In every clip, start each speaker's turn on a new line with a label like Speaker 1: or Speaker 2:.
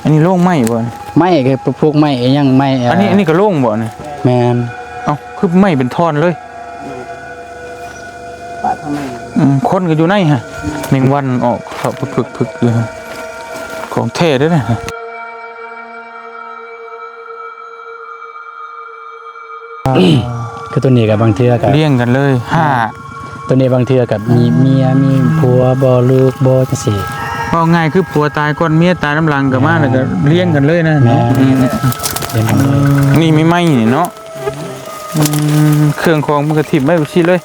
Speaker 1: นนี้โล่งไหมบ่
Speaker 2: ไม่คือพวกไม่ยังไม่
Speaker 1: อันนี้ก็โล่งบ่เนี่ย
Speaker 2: แมน
Speaker 1: เอ้าคือไม่เป็นท่อนเลย
Speaker 2: ปะทำไม
Speaker 1: คนก็อยู่ในฮะแมงวันออกเขาพึกเลยของเท่ด้วยนะ
Speaker 2: คือตัวนี้กับบางเทือกับ
Speaker 1: เลี้ยงกันเลย
Speaker 2: ตัวนี้บางเทือกับมีเมียมีผัวบ่ลูกบ่จังซี่
Speaker 1: ก็ง่ายคือผัวตายก่อนเมียตายน้ำลังกับมาแล้วก็เลี้ยงกันเลยนะนี่ไม่ไหมเนาะเครื่องของมันกระถิ่มไม่ชิเลย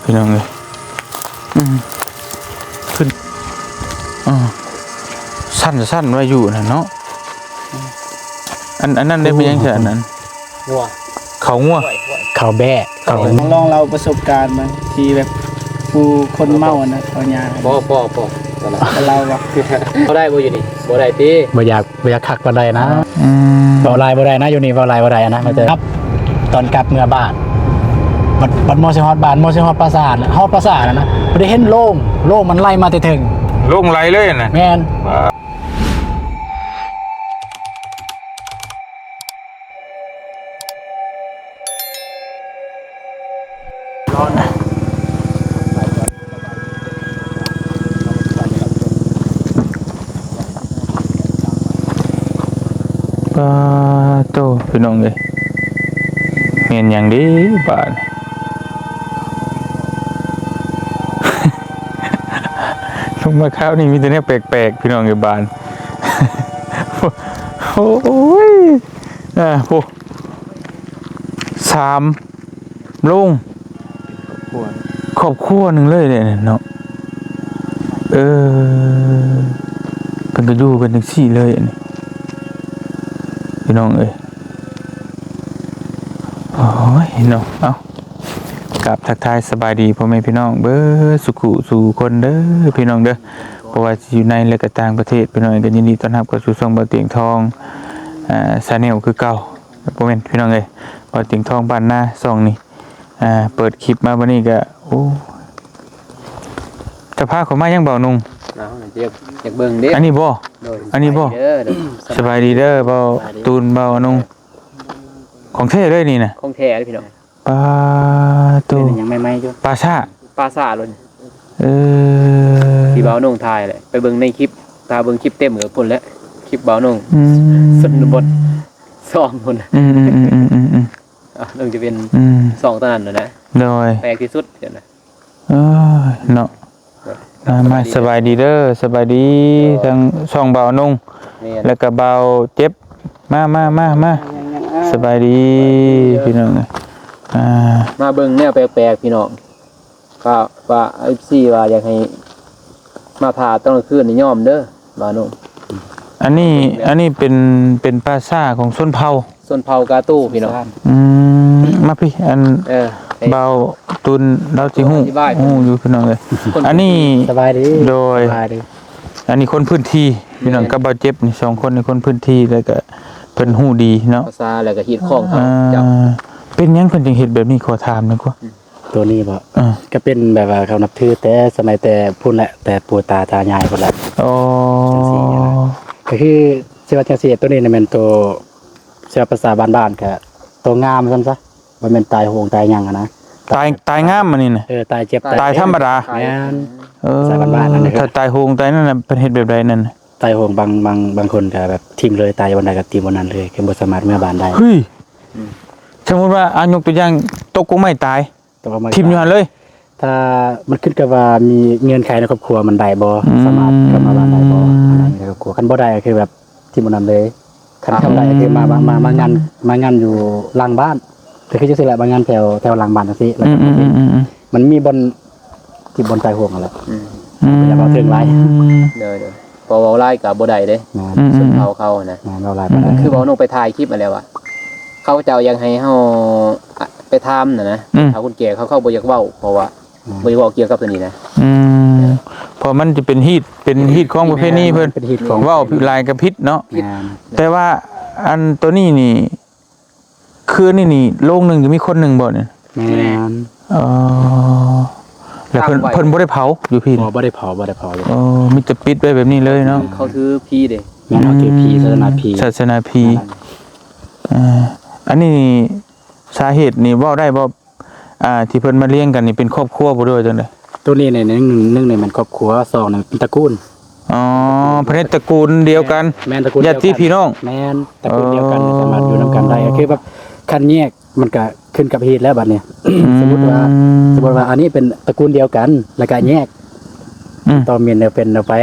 Speaker 1: พี่น้องเลยขึ้นสั้นไว้อยู่นะเนาะอันนั้นได้เป็นยังไงอันนั้นเขางัว
Speaker 2: เขาแบะลองเราประสบการณ์มาที่แบบผู้คนเมานะเขาญา
Speaker 3: บ่
Speaker 2: เราบ่
Speaker 3: เขาได้บ่อยู่นี่บ่ได้ติ
Speaker 2: บ่อยากคักบ่ได้นะบ่ลายบ่ได้นะอยู่นี่บ่ลายบ่ได้นะมาเจอครับตอนกลับเมื่อบ้านบัดมอสิฮอดบ้านมอสิฮอดปราสาทฮอดปราสาทนะบ่ได้เห็นโล่งมันไล่มาแต่ถึง
Speaker 1: โล่งไหลเลยนะ
Speaker 2: แม่น
Speaker 1: โตพี่น้องเลยเงินอย่างดีบ้านลงมาข้าวนี่มีแต่เนี่ยแปลกๆพี่น้องอยู่บ้านโอ้ยโอ้3ลุงครอบครัวหนึ่งเลยเนี่ยเนาะเป็นกระดูกันทั้งสี่เลยนี่พี่น้องเอ้ยโอ้ยเนาะเอากับทักทายสบายดีพ่อแม่พี่น้องเบ้อสุขุสู่คนเด้อพี่น้องเด้อเพราะว่าอยู่ในและก็ต่างประเทศพี่น้องกันยินดีต้อนรับเข้าสู่ช่องบ่าวเตียงทองชาแนลคือเก่าพ่อแม่พี่น้องเอ้ยบ่าวเตียงทองบ้านนาช่องนี้เปิดคลิปมาวันนี้ก็โอ้จะพาเขามายังบ่าวนุ่ง
Speaker 3: อยากเบิ่งเด้
Speaker 1: อันนี้บ่สบายดีเด้อบ่าวตูนบ่าวนุ่งของเท่เลยนี่นะ
Speaker 3: ของแท้พี่น้อง
Speaker 1: ปลาตัว
Speaker 2: ยังไม่อยู่
Speaker 1: ปลา
Speaker 3: ซ่าเลยที่บ่าวนุ่งถ่ายแหละไปเบิ่งในคลิปตาเบิ่งคลิปเต็มกับพุ่นแล้วคลิปบ่าวนุ่งสนบท2พุ่นจะเป็น2ตอนนั้นนะ
Speaker 1: โดย
Speaker 3: แปลกที่สุดเดี๋ยวนะ
Speaker 1: เนาะมาสบายดีเด้อสบายดีทั้งช่องบ่าวนุ่งแล้วก็บ่าวเจ็บมาสบายดีพี่น้อง
Speaker 3: มาเบิ่งแนวแปลกๆพี่น้องก็ว่าFCว่าอยากให้มาผ่าตอนกลางคืนนี่ยอมเด้อบ่าวนุ่ง
Speaker 1: อันนี้เป็นภาษาของชนเผ่
Speaker 3: ากาตู้พี่น้อง
Speaker 1: มาพี่อันเบาตุนเราสิฮู้อยู่พี่น้องเลยอันนี้
Speaker 2: สบายดี
Speaker 1: โดยอันนี้คนพื้นที่พี่น้องกับเบาเจ็บนี่2คนในคนพื้นที่แล้วก็เพิ่นฮู้ดีเนาะ
Speaker 3: ภาษาแล้วก็ฮีดของเขา
Speaker 1: จับเป็นหยังเพิ่นจึงเฮ็ดแบบนี้ขอถามหน่อยกว่า
Speaker 2: ตัวนี้บ่ก็เป็นแบบว่าเขานับถือแต่สมัยแต่พุ่นแหละแต่ปู่ตายายพุ่นแหละ
Speaker 1: อ๋อ
Speaker 2: ก็คือสิว่าจังซี่ตัวนี้น่ะแม่นตัวเชื่อภาษาบ้านๆก็ตัวงามซั่นซะบ่แม่นตายโหงตายหยังอ่ะนะ
Speaker 1: ตายงามมันนี่น่ะ
Speaker 2: ตายเจ็บ
Speaker 1: ตายธรรมดา
Speaker 2: แม่นสายบ้านๆนั่น
Speaker 1: ถ้าตายโหงตายนั่นน่ะเป็นเฮ็ดแบบใดนั่น
Speaker 2: ตายโหงบางคนก็แบบทิ่มเลยตายวันใดก็ทิ่มวันนั้นเลยคือบ่สามารถเมื่อบ้านได้
Speaker 1: เฮ้ยสมมุติว่ายกตัวอย่างตกกุ้งไม่ตายทิ่มอยู่หั่นเลย
Speaker 2: ถ้ามันขึ้นกับว่ามีเงื่อนไขในครอบครัวมันได้บ่สามารถกลับมาบ้านได้บ่ในครอบครัวคันบ่ได้ก็คือแบบทิ่มวันนั้นเลยคันทำได้ก็คือมางานอยู่หลังบ้านแต่คือจังซี่แหละบางงานแถวหลังบ้านจังซี่แล้วมันมีบ่ที่บ่ตายโหงนั่นแหละอย่าเอาถึงหลาย
Speaker 3: เด้อพอเว้าไล่ก็บ่ได้เด้สุดเขานะ
Speaker 2: เว้าไล่บ่ได้
Speaker 3: คือเว้าลงไปถ่ายคลิปมาแล้วอ่ะเขาเจ้ายังให้เฮาไปทำนะถ้าคนแก่เขาบ่อยากเว้าเพราะว่าบ่เว้าเกี่ยวกับตัวนี้นะ
Speaker 1: เพราะมันจะเป็นฮีตของประเภทนี้เพิ่นเว้าลายกับพิษเนาะแต่ว่าอันตัวนี้นี่คือนี่โลกนึงจะมีคนนึงบ่เนี่ย แล้วเพิ่น
Speaker 3: ตั้งไว้
Speaker 1: เพิ่นบ่ได้เผาอยู่พี่
Speaker 2: บ่ได้เผาเลย
Speaker 1: โอ้มีแต่ปิดไว้แบบนี้เลยเนาะ
Speaker 3: เขาถือพี่เด้
Speaker 2: แม่นเอาถือผีศาสนาผี
Speaker 1: ศาสนาพีอันนี้สาเหตุนี่เว้าได้บ่ที่เพิ่นมาเลี้ยงกันนี่เป็นครอบครัวบ่ด้วยจังได๋
Speaker 2: ตัวนี้ในหนึ่งในมันครอบครัวสองในตระกูล
Speaker 1: อ๋อเพิ่นตระกูลเดียวกัน
Speaker 2: แม่นตระกูล
Speaker 1: ญาติพี่น้อง
Speaker 2: แม่นตระกูลเดียวกันสามารถอยู่นํกันได้ก็คือแบบคันแยกมันก็ขึ้นกับเหตุแล้วบัดเนี้ย สมมุติว่าอันนี้เป็นตระกูลเดียวกันแล้วก็แยก ต่อเมียนเอาเป็นเอาไป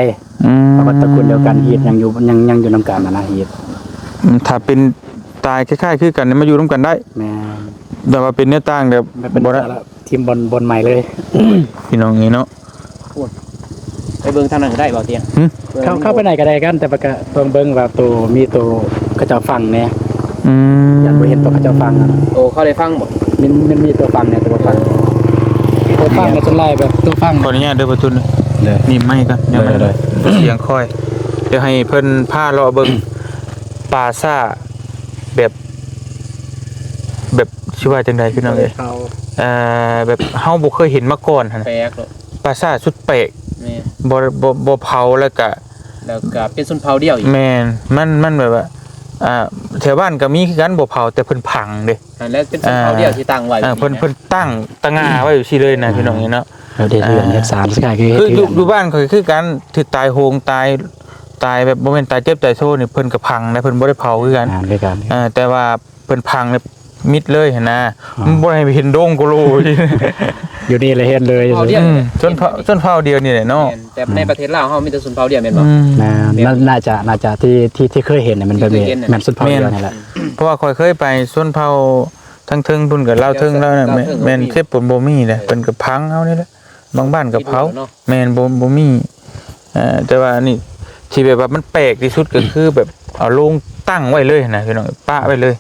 Speaker 2: เพราะว่าตระกูลเดียวกันเหตุยังอยู่นํกันนะเหตุ
Speaker 1: ถ้าเป็นตายคล้ายๆคือกันมาอยู่ร่วมกันได้
Speaker 2: แม่น
Speaker 1: แต่ว่าเป็นเนื้อต่างแบบ
Speaker 2: เป็น
Speaker 1: บ่ได้
Speaker 2: ทีมบอลใหม่เลย
Speaker 1: พี่น้องนี่เนาะ
Speaker 3: ไปเบิ่งทางนั้นก็ได้บ่เตียง
Speaker 2: เข้าไปไหนก็ได้กันแต่ว่าก็ต้องเบิ่งว่าตัวมีตัวกระเจ้าฟังแน่ อยากไปเห็นตัวเขาเจ้าฟังอะนะ
Speaker 3: โอ้เขาได้ฟังบ่
Speaker 2: มันมีตัวฟังเนี่ยตัวฟังเนี่ยจนไล่แบบตัวฟัง
Speaker 1: ขออนุญาตเด้อประทุน
Speaker 2: เลย
Speaker 1: นี่ไม่กันเดี๋ยวมัน
Speaker 2: ได้
Speaker 1: เสียงค่อย เดี๋ยวให้เพิ่นพาเลาะเบิ่งป่าซ่าแบบชื่อว่าจังไดพี่น้องเอ้ย
Speaker 2: เขา
Speaker 1: แบบเฮาบ่เคยเห็นมาก่อนหั่น
Speaker 3: แป
Speaker 1: น่ะ
Speaker 3: ลกเนาะ
Speaker 1: ป่าซ่าสุดแปลก
Speaker 3: แม่
Speaker 1: บ่เผาแล้วก็
Speaker 3: แล้วก็เป็นชนเผ่าเดียวอีก
Speaker 1: แม่นมันแบบว่าแถวบ้านก็มีคือกันบ่เผาแต่เพิ่นพังเด้
Speaker 3: แล้วเป็นชนเผ่าเดียวที่ตั้งไว้
Speaker 1: เพิ่นตั้งตะงาไว้อยู่ซี่เลยนะพี่น้องนี่เนาะ
Speaker 2: เราได้เดือนเฮ็ด3สกายคือ
Speaker 1: คือ
Speaker 2: เฮ็ด
Speaker 1: อยู่บ้านก็คือกันถึกตายโหงตายแบบบ่แม่นตายเจ็บตายโซ่นี่เพิ่นก็พังนะเพิ่นบ่ได้เผาคือกัน
Speaker 2: งานด้วยกัน
Speaker 1: แต่ว่าเพิ่นพังเนี่ยมิดเลยหั่นนะมันบ่ให้เห็นโดงโกโล
Speaker 2: อยู่นี่เลยเฮ็ดเลย
Speaker 3: เผ่าเดียว
Speaker 1: จนเผาเดียวนี่แหละเนาะ
Speaker 3: แม่นแต่ในประเทศลาวเฮามีแต่ชนเผ่าเดียวแม่นบ่
Speaker 2: น่าจะที่เคยเห็นเนี่ยมันแบบนี้แม่นสุดพอเดียวนี่แหละ
Speaker 1: เพราะว่าข่อยเคยไปส่วนเผาทั้งเทิงพุ่นกับลาวเทิงแล้วน่ะแม่นเทพปุ่นบ่มีแหละเพิ่นก็พังเอานี่แหละบางบ้านก็เผาแม่นบ่มีแต่ว่านี่ที่แบบว่ามันแปลกที่สุดก็คือแบบเอาโลงตั้งไว้เลยนะพี่น้องปะไว้เลย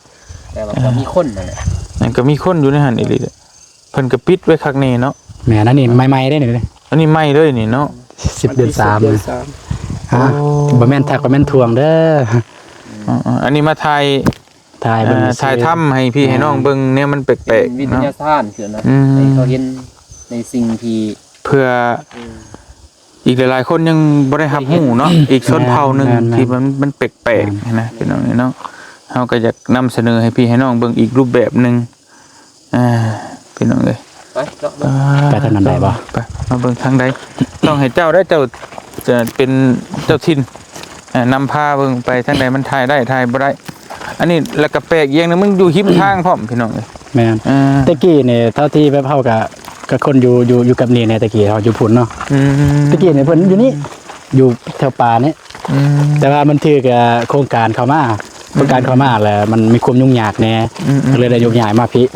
Speaker 3: แต่ว่าก็มีคนนั่นแหละ
Speaker 1: นั่นก็มีคนอยู่ในหันอีหลีเพิ่นก็ปิดไว้คักแน่เนาะ
Speaker 2: แม่นั่นนี่ใหม่ๆได้นี่
Speaker 1: อันนี้ไหม้เลยนี่เนาะ
Speaker 2: 10 เดือน3เลยฮะบ่แม่นทักบ่แม่นทวงเด้อ
Speaker 1: อันนี้มาถ่าย
Speaker 2: ถ่าย
Speaker 1: ถ่ายทำให้พี่ให้น้องเบิ่งเนี่ยมันแปลก
Speaker 3: วิ
Speaker 1: ๆ
Speaker 3: ท
Speaker 1: เนาะ
Speaker 3: ยาศาสตร์คือนะ
Speaker 1: อืม
Speaker 3: ให้เขาเห็นในสิ่งที่
Speaker 1: เพื่ออีกหลายๆคนยังบ่ได้รับรู้เนาะอีกชนเผ่าหนึงที่มันแปลกๆนะพี่น้องนี่เนาะเฮาก็อยากนำเสนอให้พี่ให้น้องเบิ่งอีกรูปแบบหนึงพี่น้องเอ้ย
Speaker 3: ไปเนาะ
Speaker 2: ไปทางนั้นได้บ่
Speaker 1: ไปมาเบิ่งทางใดต้องให้เจ้าได้เจ้าจะเป็นเจ้าถิ่นนำพาเบิ่งไปทางใดมันถ่ายได้ถ่ายบ่ได้อันนี้แล้วก็แปลกอย่างนึงมึงอยู่หิมทางพร้อมพี่น้องเอ้ย
Speaker 2: แม่นตะกี้นี่เท่าที่แบบเฮากับคนอยู่กับนี่ในตะกี้เฮาอยู่พุ่นเนาะตะกี้นี่เพิ่นอยู่นี่อยู่แถวป่านี่แต่ว่ามันถือกับโครงการเข้ามาแล้วมันมีความยุ่งยากแน่ก็เลยได้ยกย้ายมาพี่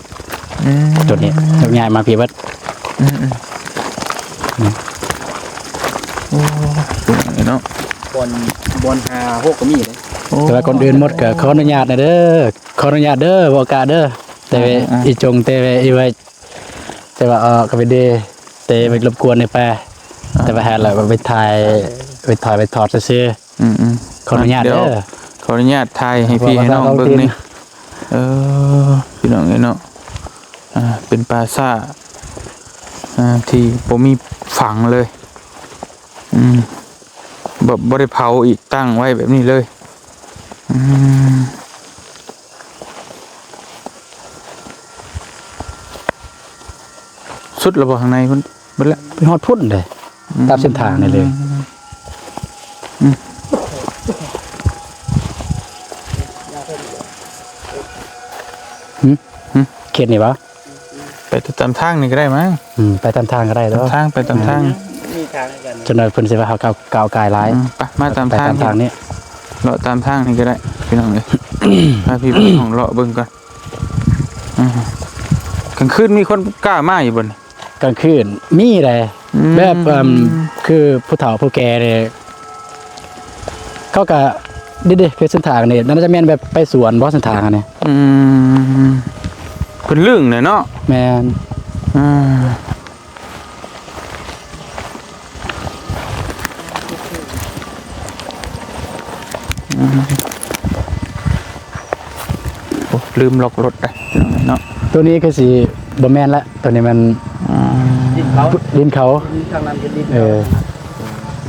Speaker 2: จุดนี้ยกย้ายมาพี่เบิด
Speaker 1: เนาะ
Speaker 3: บอลหาโฮกก็มีเลย
Speaker 2: แต่ว่าคนอื่นหมดก็ขออนุญาตนะเด้อขออนุญาตเด้อบ่กล้าเด้อแต่ว่าอีจงแต่ว่าอีไว้แต่ว่าก็ไปเด้แต่ไปรบกวนในแปรแต่ว่าแฮแล้วไปถ่ายไปถอดซื่อขออนุญาตเด้อ
Speaker 1: ขออนุญาตถ่ายให้พี่ให้น้องเบิ่งนี่พี่น้องเนาะเป็นปราสาทที่บ่มีฝังเลยบ่ได้เผาอีกตั้งไว้แบบนี้เลยสุดระบบข้างในมันเบิดแล้ว
Speaker 2: เป็นฮอดพุ่นเลยตามเส้นทางนี่เลยเขตนี่ปะ
Speaker 1: ไปตามทางนี่ก็ได้มั้ง
Speaker 2: ไปตามทางก็ได้แล้ว
Speaker 1: ทางไปตามทาง
Speaker 3: มีทางกัน
Speaker 2: จนเราเพิ่นสิว่าเขาก้าวกายร้าย
Speaker 1: ไปมาตาม
Speaker 2: ไป
Speaker 1: ทาง
Speaker 2: ตามทางนี้
Speaker 1: เลาะตามทางนี่ก็ได้พี่น้องเลยพาพี่ไปของเลาะเบิ่งก่อนกลางคืนมีคนกล้ามาอยู่บน
Speaker 2: กลางคืนมีเลยแบบคือผู้เฒ่าผู้แก่เนี่ยเขาก็ดิคือเส้นทางนี่น่าจะแม่นแบบไปสวนบ่เส้นทางอันนี้
Speaker 1: เป็นเรื่องเนี่ยเนาะ
Speaker 2: แม่น
Speaker 1: โอ้ลืมล็อกรถไปเนาะ
Speaker 2: ตัวนี้คือสิบ่แม่นละตัวนี้มัน
Speaker 3: ดินเผา
Speaker 2: ดินเขา
Speaker 3: ทางนั้นเป็นดิน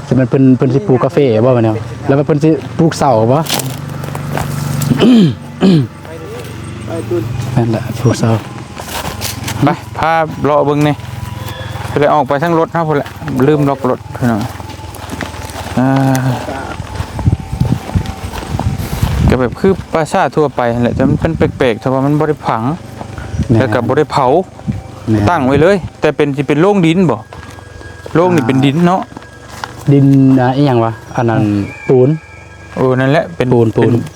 Speaker 2: จะมันเพิ่นสิปลูกกาแฟบ่บัดนี้แล้วเพิ่นสิปลูกเสาบ่
Speaker 3: ไปตุน
Speaker 2: นั่นแหละปลูกเสา
Speaker 1: ไปพาเลาะเบิ่งนี่ไปเลยออกไปทั้งรถนะพุ่นแหละลืมล็อกรถพี่น้องก็แบบคือปราสาททั่วไปนั่นแหละแต่มันเป็นแปลกๆแต่ว่ามันบ่ได้ผังแล้วก็บ่ได้เผาตั้งไว้เลย แต่เป็นสิเป็นโล่งดินบ่โล่งนี่เป็นดินเนาะ
Speaker 2: ดินอีหยังวะอันนั้นปูน
Speaker 1: นั่นแหละเป็น
Speaker 2: ปูน
Speaker 1: เ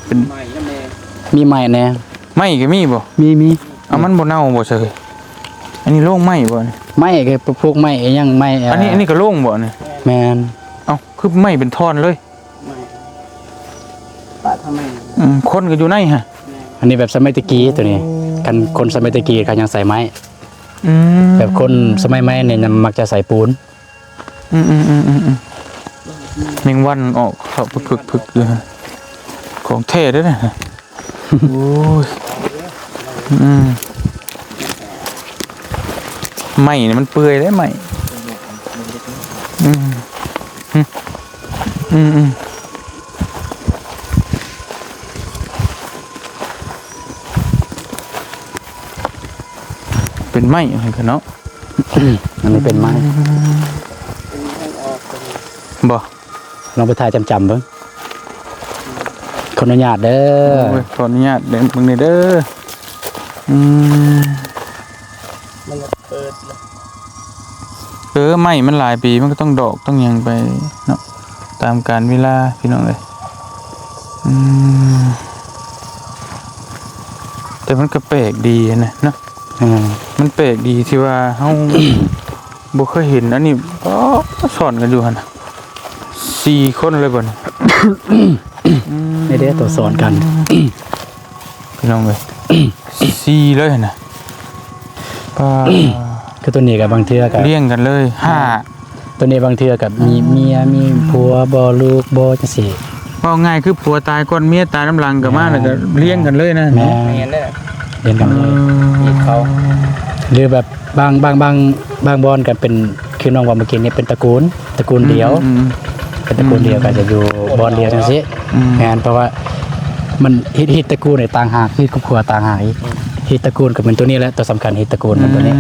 Speaker 1: ป็น
Speaker 3: ใหม่ยามแม่
Speaker 2: มีไม้แน่
Speaker 1: ไม้ก็มีบ่
Speaker 2: มี
Speaker 1: เอามันบ่เน่าบ่เซยอันนี้โล่งไม้บ่นี่
Speaker 2: ไม้ก็พวกไม้อีหยังไม้
Speaker 1: อันนี้ก็โล่งบ่นี่
Speaker 2: แม่น
Speaker 1: เอ้าคือไม้เป็นท่อนเลย
Speaker 3: ปะทำไม
Speaker 1: คนก็อยู่ในฮะ
Speaker 2: อันนี้แบบสมัยตะกี้ตัวนี้กันคนสมัยตะกี้เขายังใส่ไม้
Speaker 1: ม
Speaker 2: แบบคนสมัยใหม่เนี่ยมักจะใส่ปูน
Speaker 1: แมงวันออกเขาพึกๆเลยฮะของแท้เด้อนะโอ้ยไหม้เนี่ยมันเปื่อยได้ไหมเป็นไหม้อะไรกันเนาะ
Speaker 2: อันนี้เป็นไม้
Speaker 1: บ่
Speaker 2: ลองไปถ่ายจำเบิ่งขออนุญาตเด้อ
Speaker 1: โอ้ยขออนุญาตเดี๋ยวมึงนี่เด้อ
Speaker 3: มันก็เปิดแล้ว
Speaker 1: ไหม้มันหลายปีมันก็ต้องดอกต้องหยังไปเนาะตามกาลเวลาพี่น้องเลยแต่มันก็แปลกดีนะเนาะมันแปลกดีที่ว่าเฮา บ่เคยเห็นอันนี้ก็สอนกันอยู่หั่นน่ะ4คนเลยบ่นี่
Speaker 2: นี่เด้อตัวสอนกัน
Speaker 1: พี่น้องเอ้ย 4เลยหั่นน่ะป้า
Speaker 2: คือตัวนี้กับบางเทื่อกับ
Speaker 1: เลี้ยงกันเลย
Speaker 2: ตัวนี้บางเทื่อกับมีเมียมีผัวบ่ลูกบ่จังซี่
Speaker 1: ว่าง่ายคือผัวตายก่อนเมียตายน้ำหลังก็มาแล้วก็เลี้ยงกันเลยนะ
Speaker 2: แม่
Speaker 3: เห็นได้
Speaker 2: เรียนกันเลย
Speaker 3: อีกเขา
Speaker 2: หรือแบบบางบอนกันเป็นคือน้องว่าเมื่อกี้นี่เป็นตระกูลเดียว เป็นตระกูลเดียวก็จะอยู่บอนเดียวจังซี่แม่นเพราะว่ามันฮิตตระกูลในต่างหากฮิตครอบครัวต่างหากอีกฮิตตระกูลก็เป็นตัวนี้แหละตัวสำคัญฮิตตระกูลมันตัวนี้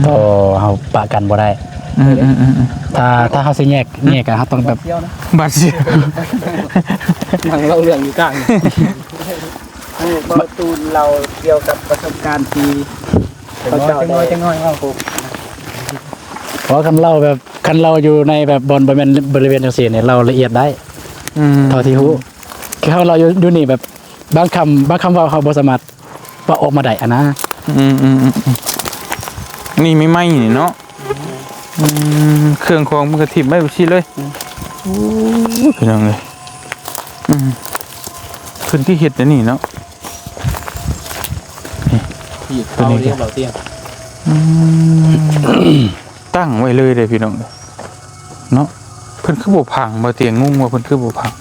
Speaker 2: ต่อเฮาปะกันบ่ได้ถ้าเฮาสิแยกกันเฮาต้องแบบ
Speaker 3: เที่ยวนะ
Speaker 1: บาดเสีย
Speaker 3: นั่งเล่าเรื่องอยู่กลางประตูเราเกี่ยวกับประสบการณ์ที่เขาจะน้อยว่าผม
Speaker 2: เพราะคันเล่าอยู่ในแบบบริเวณจังซี่เนี่ยเราละเอียดได้เท่าที่ฮู้คือเราอยู่นี่แบบบางคำว่าเฮาบ่สามารถว่าออกมาได้อะนะ
Speaker 1: นี่ไม่ไหม้นี่เนาะเครื่องของมันกระถิ่มไม่ชิเลยเป็นยังไงขึ้นที่เห็ดนะนี่เนาะ
Speaker 3: ที่เขาเรียกเราเตี้ย
Speaker 1: ตั้งไว้เลยเลยพี่น้องเนาะเพิ่นคือบ่พังบ่เตียงงงว่าเพิ่นคือบ่พัง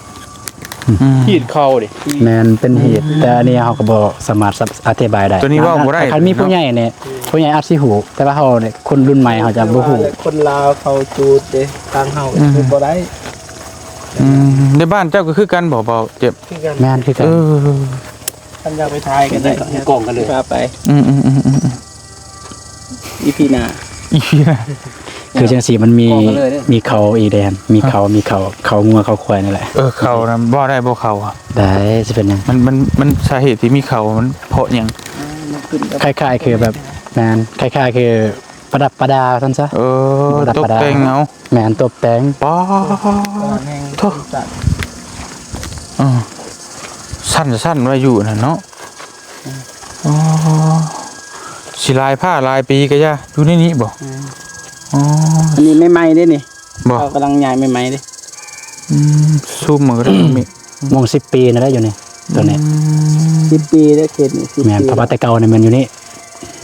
Speaker 3: ขีดเขาดิ
Speaker 2: แม่นเป็นเหตุแต่อันนี้เฮาก็บ่สามารถอธิบายได้
Speaker 1: ตัวนี้ว่าบ่ได้
Speaker 2: คันมีผู้ใหญ่เนี่ยผู้ใหญ่อาจสิฮู้แต่ว่าเฮาเนี่ยคนรุ่นใหม่เฮาจะบ่ฮู้
Speaker 3: คนลาวเขาจูดเด้ทางเฮาคือบ่ได้
Speaker 1: ในบ้านเจ้าก็คือกันบ่เบาเจ็บ
Speaker 3: คือกัน
Speaker 2: แม่นคือกัน
Speaker 3: ท่านอยากไปทายกันได้กล่องกันเลยพาไปอีพีหน้า
Speaker 1: อีเหี้ย
Speaker 2: คือจังซี่มันมี
Speaker 3: บอกกันเลยเนี่ย
Speaker 2: มีเขาอีแดนมีเขางัวเขาควายนี่แหละ
Speaker 1: เขานะบ่ได้บ่เขาอ่ะ
Speaker 2: ได้สิเป็นหยัง
Speaker 1: มันสาเหตุที่มีเขามันเพราะหยัง
Speaker 2: คล้ายๆคือแบบแม่นคล้ายๆคือประดับประดาซั่นซะ
Speaker 1: ตกแต่งเอา
Speaker 2: แม่นตบแต่ง
Speaker 1: ป้าโทษสั้นไว้อยู่น่ะเนาะสิลายผ้าลายปีก็ย่าอยู่ในนี้บ่
Speaker 3: อันนี้ไม่ไหม้ได้นี่
Speaker 1: บ่
Speaker 3: เขากำลังย้ายไม่ไหม้ดิ
Speaker 1: ซูมมันก็ได้มี
Speaker 2: มง10 ปีนะได้อยู่นี่ตัวนี้
Speaker 3: 10 ปีได้เขตนี่10
Speaker 2: แม่น
Speaker 3: ปี
Speaker 2: เพราะว่าแต่เก่าเนี่ยมันอยู่นี่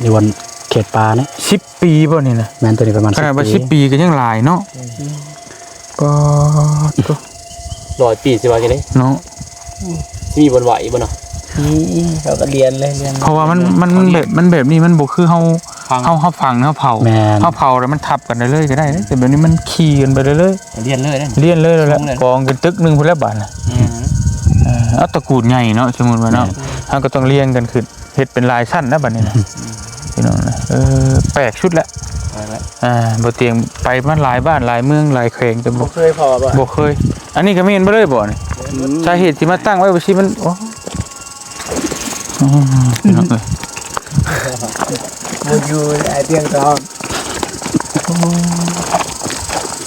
Speaker 2: อยู่บนเขตป่านะ
Speaker 1: 10 ปีบ่นี่นะ
Speaker 2: แม่นตัวนี้ประมาณ
Speaker 1: ขนาดว่า
Speaker 2: 10
Speaker 1: 10 ปีก็ยังหลายเนาะก็ตัว
Speaker 3: 100 ปีสิว่าจังได๋
Speaker 1: เนาะ
Speaker 3: มีบนไหวบ่เนาะเขาก็เรียนเลยเรียน
Speaker 1: เพราะว่ามันแบบนี้มันบ่คือเฮา เขาฟังเขาเผา
Speaker 2: แม่น
Speaker 1: เขาเผาแล้วมันทับกันได้เลยก็ได้แต่แบบนี้มันขี่กันไปเรื่อย
Speaker 3: เรียนเลยนะ
Speaker 1: ๆเลี่ยนเลยแล้วแหละกองกันตึกหนึงพุ่นแล้วบาดน่ะเอาตระกูลใหญ่เนาะสมมุติว่าเนาะเฮาก็ต้องเรียงกันขึ้นเฮ็ดเป็นลายชั้นนะบัดนี้นะพี่น้องนะแปลกชุดละบ่เตียงไปมันหลายบ้านหลายเมืองหลายแขวงแต่บ่
Speaker 3: เคยพอป่ะ
Speaker 1: บ่เคยอันนี้ก็แม่นบ่เลยบ่นี่สาเหตุที่มาตั้งไว้บ่สิมันโอ้พี่น้องเอ้ย
Speaker 3: มันอยู่ไอเตียงทอง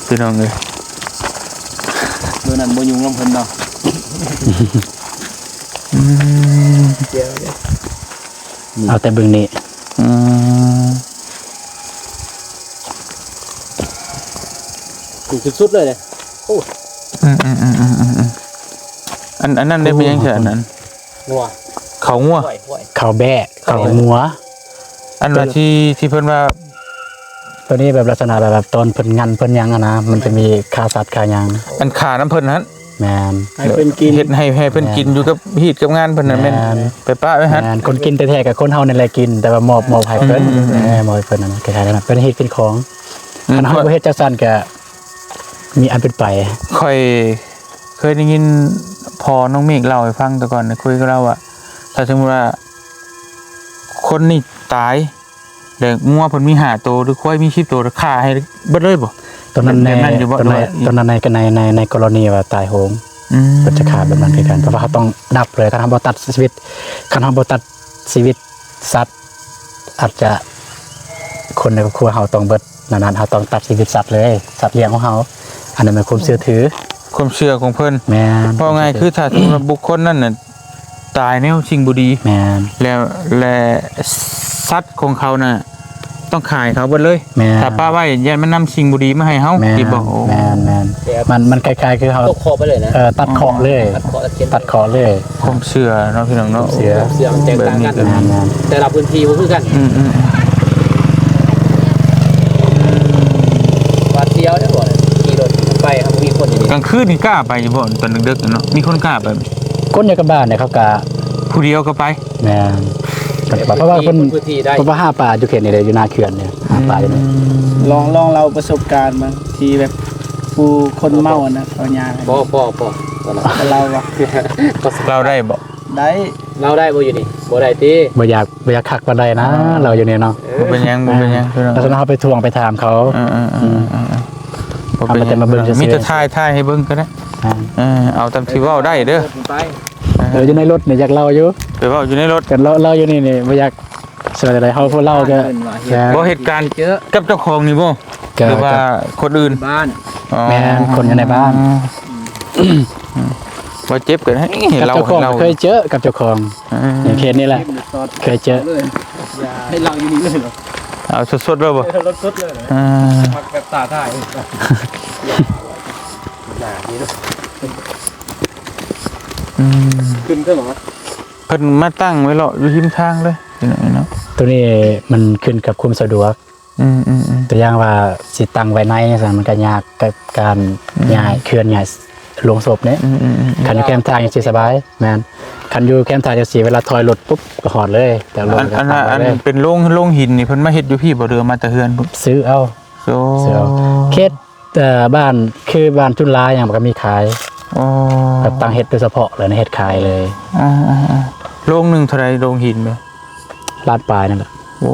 Speaker 1: พี่น้องเอ้ย
Speaker 3: โดนนั่นบ่ยุงลำเพิ่นเนาะเดี๋ยว
Speaker 2: เอาแต่เบิ่งนี่
Speaker 3: กูสุดๆเลยเนี่ย
Speaker 1: อันนั้นได้เป็นยังไงอันนั้น
Speaker 3: งัว
Speaker 1: เขางัว
Speaker 3: ห่วย
Speaker 2: ข้าวแบะข้าวงัว
Speaker 1: อันว่าที่เพิ่นว่า
Speaker 2: ตัวนี้แบบลักษณะแบบตอนเพิ่นงันเพิ่นหยังอะนะมันจะมีคาสัตว์คาหยัง
Speaker 1: อันขาน้ำเพิ่นนั้น
Speaker 2: แม่น
Speaker 3: ให้เพิ่นกิน
Speaker 1: เฮ็ดให้เพิ่นกินอยู่กับฮีดกับงานเพิ่นน่ะแม่น
Speaker 2: แม่น
Speaker 1: ไปป้าไว้ฮั่น
Speaker 2: แม่นคนกินแท้ๆกับคนเฮานั่นแหละกิน แต่ว่ามอบให้เพิ่นมอบให้เพิ่นนั่นคล้ายๆกันนะเพิ่นเฮ็ดเป็นของคันเฮาบ่เฮ็ดจังซั่นก็มีอันเป็นไป
Speaker 1: ค่อยเคยได้ยินพอน้องเมฆเล่าให้ฟังแต่ก่อนนะคุยกับเราว่าถ้าสมมุติว่าคนนี่ตายแต่งัวเพิ่นมี5ตัวหรือควายมี10ตัวฆ่าให้เบิดเลยบ่
Speaker 2: ตอนนั้นใน
Speaker 1: แบบนั้นอยู่บ่
Speaker 2: ตอนนั้นตอนนั้นในกรณีว่าตายโหงเพิ่นจะขาดแบบนั้นคือกันเพราะว่าเขาต้องดับเลยคันเฮาบ่ตัดชีวิตคันเฮาบ่ตัดชีวิตสัตว์อาจจะคนในครอบครัวเฮาต้องเบิดนั้นๆเฮาต้องตัดชีวิตสัตว์เลยสัตว์เลี้ยงของเฮาอันนั้นเป็นความเชื่อถือ
Speaker 1: ความเชื่อของเพิ่น
Speaker 2: แม่น
Speaker 1: เพราะไงคือถ้าสมมุติว่าบุคคลนั้นน่ะตายแนวสิ่งบ่ดี
Speaker 2: แม่น
Speaker 1: แล้วและสัตว์ของเขาน่ะต้องขายเขาเบิดเลย
Speaker 2: แม่น
Speaker 1: ถ้าป้าว่าอย่างนี้มันนำสิ่งบ่ดีมาให้เฮา
Speaker 2: แม่น
Speaker 1: ที่บอก
Speaker 2: แม่นมันคล้ายๆคือเฮา
Speaker 3: ตกคอไปเลยนะ
Speaker 2: ตัดคอเลย
Speaker 3: ตัดคอตะเคียน
Speaker 2: ตัดคอเลย
Speaker 1: ความเชื่อเนาะพี่น้องเนาะ
Speaker 2: เชื่อ
Speaker 3: เสือมันแตกต่างกัน
Speaker 2: แม่น
Speaker 3: แต่ละพื้นที่บ่คือกัน
Speaker 1: อืม
Speaker 3: ว่าเที่ยวได้บ่เนี่ยขี่รถไปครับมีคนอย่างนี้
Speaker 1: กลางคืนนี่กล้าไปอยู่บ่ตอนดึกๆเนาะมีคนกล้าไปไหม
Speaker 2: คนอยู่กับบ้านเนี่ยเขาก็
Speaker 1: ผู้เดียวก็ไป
Speaker 2: แม่นเพราะว่าคน
Speaker 3: พื้นที่ได้
Speaker 2: เพราะว่า5ป่าอยู่เขตนี่เลยอยู่หน้าเขื่อนเนี่ย5ป่าอยู่นี่
Speaker 4: ลองเราประสบการณ์บางทีแบบผู้คนเมาอะนะเขายาง
Speaker 3: พอตอนนั้น
Speaker 4: เราอะ
Speaker 1: เราได้บ่
Speaker 4: ได้
Speaker 3: เราได้บ่อยู่นี่บ่ได้ติ
Speaker 2: บ่อยากคักปานใดนะ เราอยู่นี่เนาะ
Speaker 1: บ่เป็นหยังพี่น้อง
Speaker 2: แล้วเราไปทวงไปถามเขา
Speaker 1: บ่เป็นห
Speaker 2: เอามาแต่
Speaker 1: ยัง
Speaker 2: มาเบิ่งซื่อๆ
Speaker 1: มีแต่ถ่ายให้เบิ่งก็ได้เอาตามที่เว้าได้เด้อ
Speaker 3: ไป
Speaker 2: อยู่ในรถเนี่ยอยากเล่าอยู่
Speaker 1: ไปเว้าอยู่ในรถ
Speaker 2: กันเราอยู่นี่บ่อยากเสิร์ชอะไรเฮาพวกเราก็
Speaker 1: บ่เหตุการณ์
Speaker 3: เจอ
Speaker 1: กับเจ้าของนี่บ่
Speaker 2: ก็
Speaker 1: หรือว่าคนอื่น
Speaker 3: บ้าน
Speaker 2: แม่นคนอยู่ในบ้าน
Speaker 1: ว่าเจ็บกันให้
Speaker 2: กับ
Speaker 1: เรา
Speaker 2: เจ้าของ
Speaker 1: เรา
Speaker 2: เคยเจอกับเจ้าของอย่างเคสนี้แหละ เคยเจอ
Speaker 3: เลยให้เราอยู่นี่เลยเหรอ
Speaker 1: เอาสดๆแล้วบ่
Speaker 3: รถสุดเลยพักแบบตาถ่ายขึ้นเครื่องเหรอ
Speaker 1: เพิ่นมาตั้งไว้เลาะอยู่ริมทางเลยพี่น้องเนาะ
Speaker 2: ตัวนี้มันขึ้นกับความสะดวก ตัวอย่างว่าสิตั้งไว้ในนี่มันก็ยากกับการย้ายเคลื่อนย้ายลงศพเนี่ยคันอยู่แคมป์ทางยังสิสบายแม่นคันอยู่แคมป์ทางจังซี่เวลาถอยรถปุ๊บก็หอดเลยแต่รถก็
Speaker 1: อัน
Speaker 2: ตั้ง
Speaker 1: อั
Speaker 2: ไว้
Speaker 1: น
Speaker 2: เลย
Speaker 1: เป็นโรงหินนี่เพิ่นมาเฮ็ดอยู่พี่บ่เรือมาแต่เฮือนพุ่น
Speaker 2: ซื้อเอา
Speaker 1: โซ
Speaker 2: ซื้อเอาเคสบ้านคือบ้านจุฬาอย่างมันก็มีขาย
Speaker 1: อ๋อ
Speaker 2: แบบตั้งเฮ็ดโดยเฉพาะเลยนะเฮ็ดขายเลย
Speaker 1: โรงหนึงเท่าไหร่โรงหินเด้
Speaker 2: ลาดปลายนั่นแหละ
Speaker 1: โอ้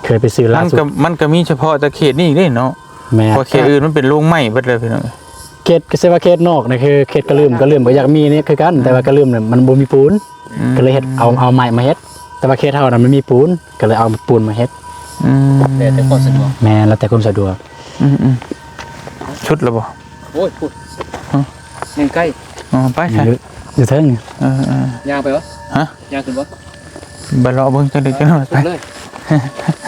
Speaker 2: เคยไปซื้อล่าสุด
Speaker 1: มันก็มีเฉพาะแต่เขตนี้เด้เนาะ
Speaker 2: แม่
Speaker 1: เพราะเขตอื่นมันเป็นโรงไม้เบิดเลยพี่น้อง
Speaker 2: เคสก็ใช่ว่าเคสนอกนะคือเคสกระลืมก็อยากมีนี่คือกันแต่ว่ากระลืมเนี่ยมันบ่มีปูนก็เลยเฮ็ดเอาไม้มาเฮ็ดแต่ว่าเคสเฮาน่ะมันมีปูนก็เลยเอาปูนมาเฮ็ด
Speaker 3: แต่ความสะดวก
Speaker 2: แม่นแล้วแต่ความสะดวก
Speaker 1: ชุดแล้วบ่
Speaker 3: โอ้ยพูดยังใกล้
Speaker 1: อ๋อไปใช่
Speaker 2: อยู่เทิง
Speaker 3: ย่างไปวะ
Speaker 1: ฮะ
Speaker 3: ย่างขึ้นวะ
Speaker 1: บ่รอเบิ่งจังได๋จังหน่อยไป
Speaker 3: เลย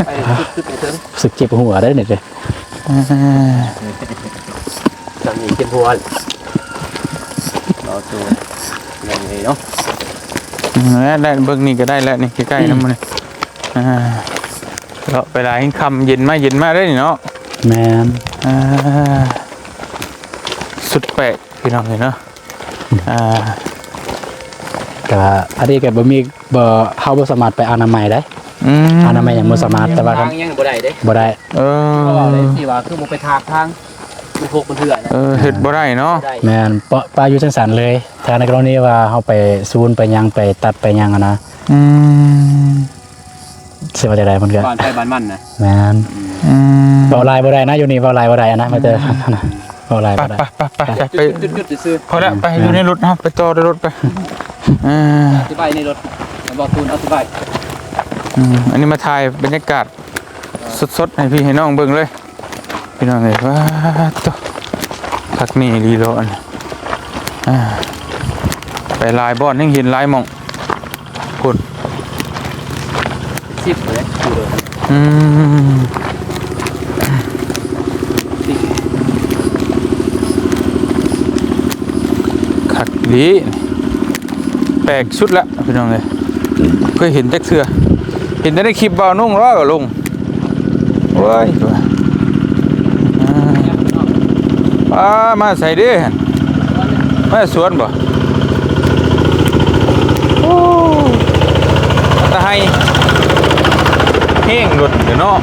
Speaker 3: ไปขึ้นไปเถอะ
Speaker 2: รู้สึกเจ็บหัวได้เนี่ยเลย
Speaker 3: สามีเก็บหัวรอตัวอย่างนี้เนาะ
Speaker 1: ได้เบิ่งนี่ก็ได้แล้วนี่ใกล้ๆนำมื้อนี้เลาะไปหลายค่ำเย็นมาได้นี่เนาะ
Speaker 2: แม่น
Speaker 1: สุดแปลกพี่น้องเห็นเนาะ
Speaker 2: ก็อันนี้ก็บ่มีบ่เฮาบ่สามารถไปอนามัยได้ อนามัยยังบ่สามารถแต่ว่า
Speaker 3: ทางยังบ่ได้เด้
Speaker 2: บ่ได้
Speaker 3: เพราะว่าเลยที่ว่าคือบ่ไปทางมันพกมันเถื่อนนะ
Speaker 1: เฮ็ดบ่ได้เนาะ
Speaker 3: ได้
Speaker 2: แม่นปลาอยู่จังสันเลยถ้าในกรณีว่าเฮาไปซูนไปยังไปตัดไปยังอะนะสิว่าจะได้มันก็
Speaker 3: บ้านไปบ้านมันนะ
Speaker 2: แม่นเว้าลายบ่ได้นะอยู่นี่เว้าลายบ่ได้อะนะมาเจอนะเว้าลายบ่ได้
Speaker 1: ไป
Speaker 3: จุดๆซื่อ
Speaker 1: พอแล้วไปอยู่ในรถเนาะไปต่อในรถไป
Speaker 3: อธิบายในรถบอกตูนอธิบาย
Speaker 1: อันนี้มาถ่ายบรรยากาศสดๆให้พี่ให้น้องเบิ่งเลยพี่น้องเอ้ยว้าตัวคักนี่ลีโลอันไปลายบอนยังเห็นลายหม่องคุณ
Speaker 3: 10เลยดูเลย
Speaker 1: คักดีแปลกชุดละพี่น้องเอ้ยเคยเห็นจักเทื่อเห็นแต่ในคลิปบ่าวนุ่งร้อก็ลงโอ้ยมาใส่ดิมาสวนบ่โอ้ตาให้แห้งหลุดเดี๋ยวเนาะ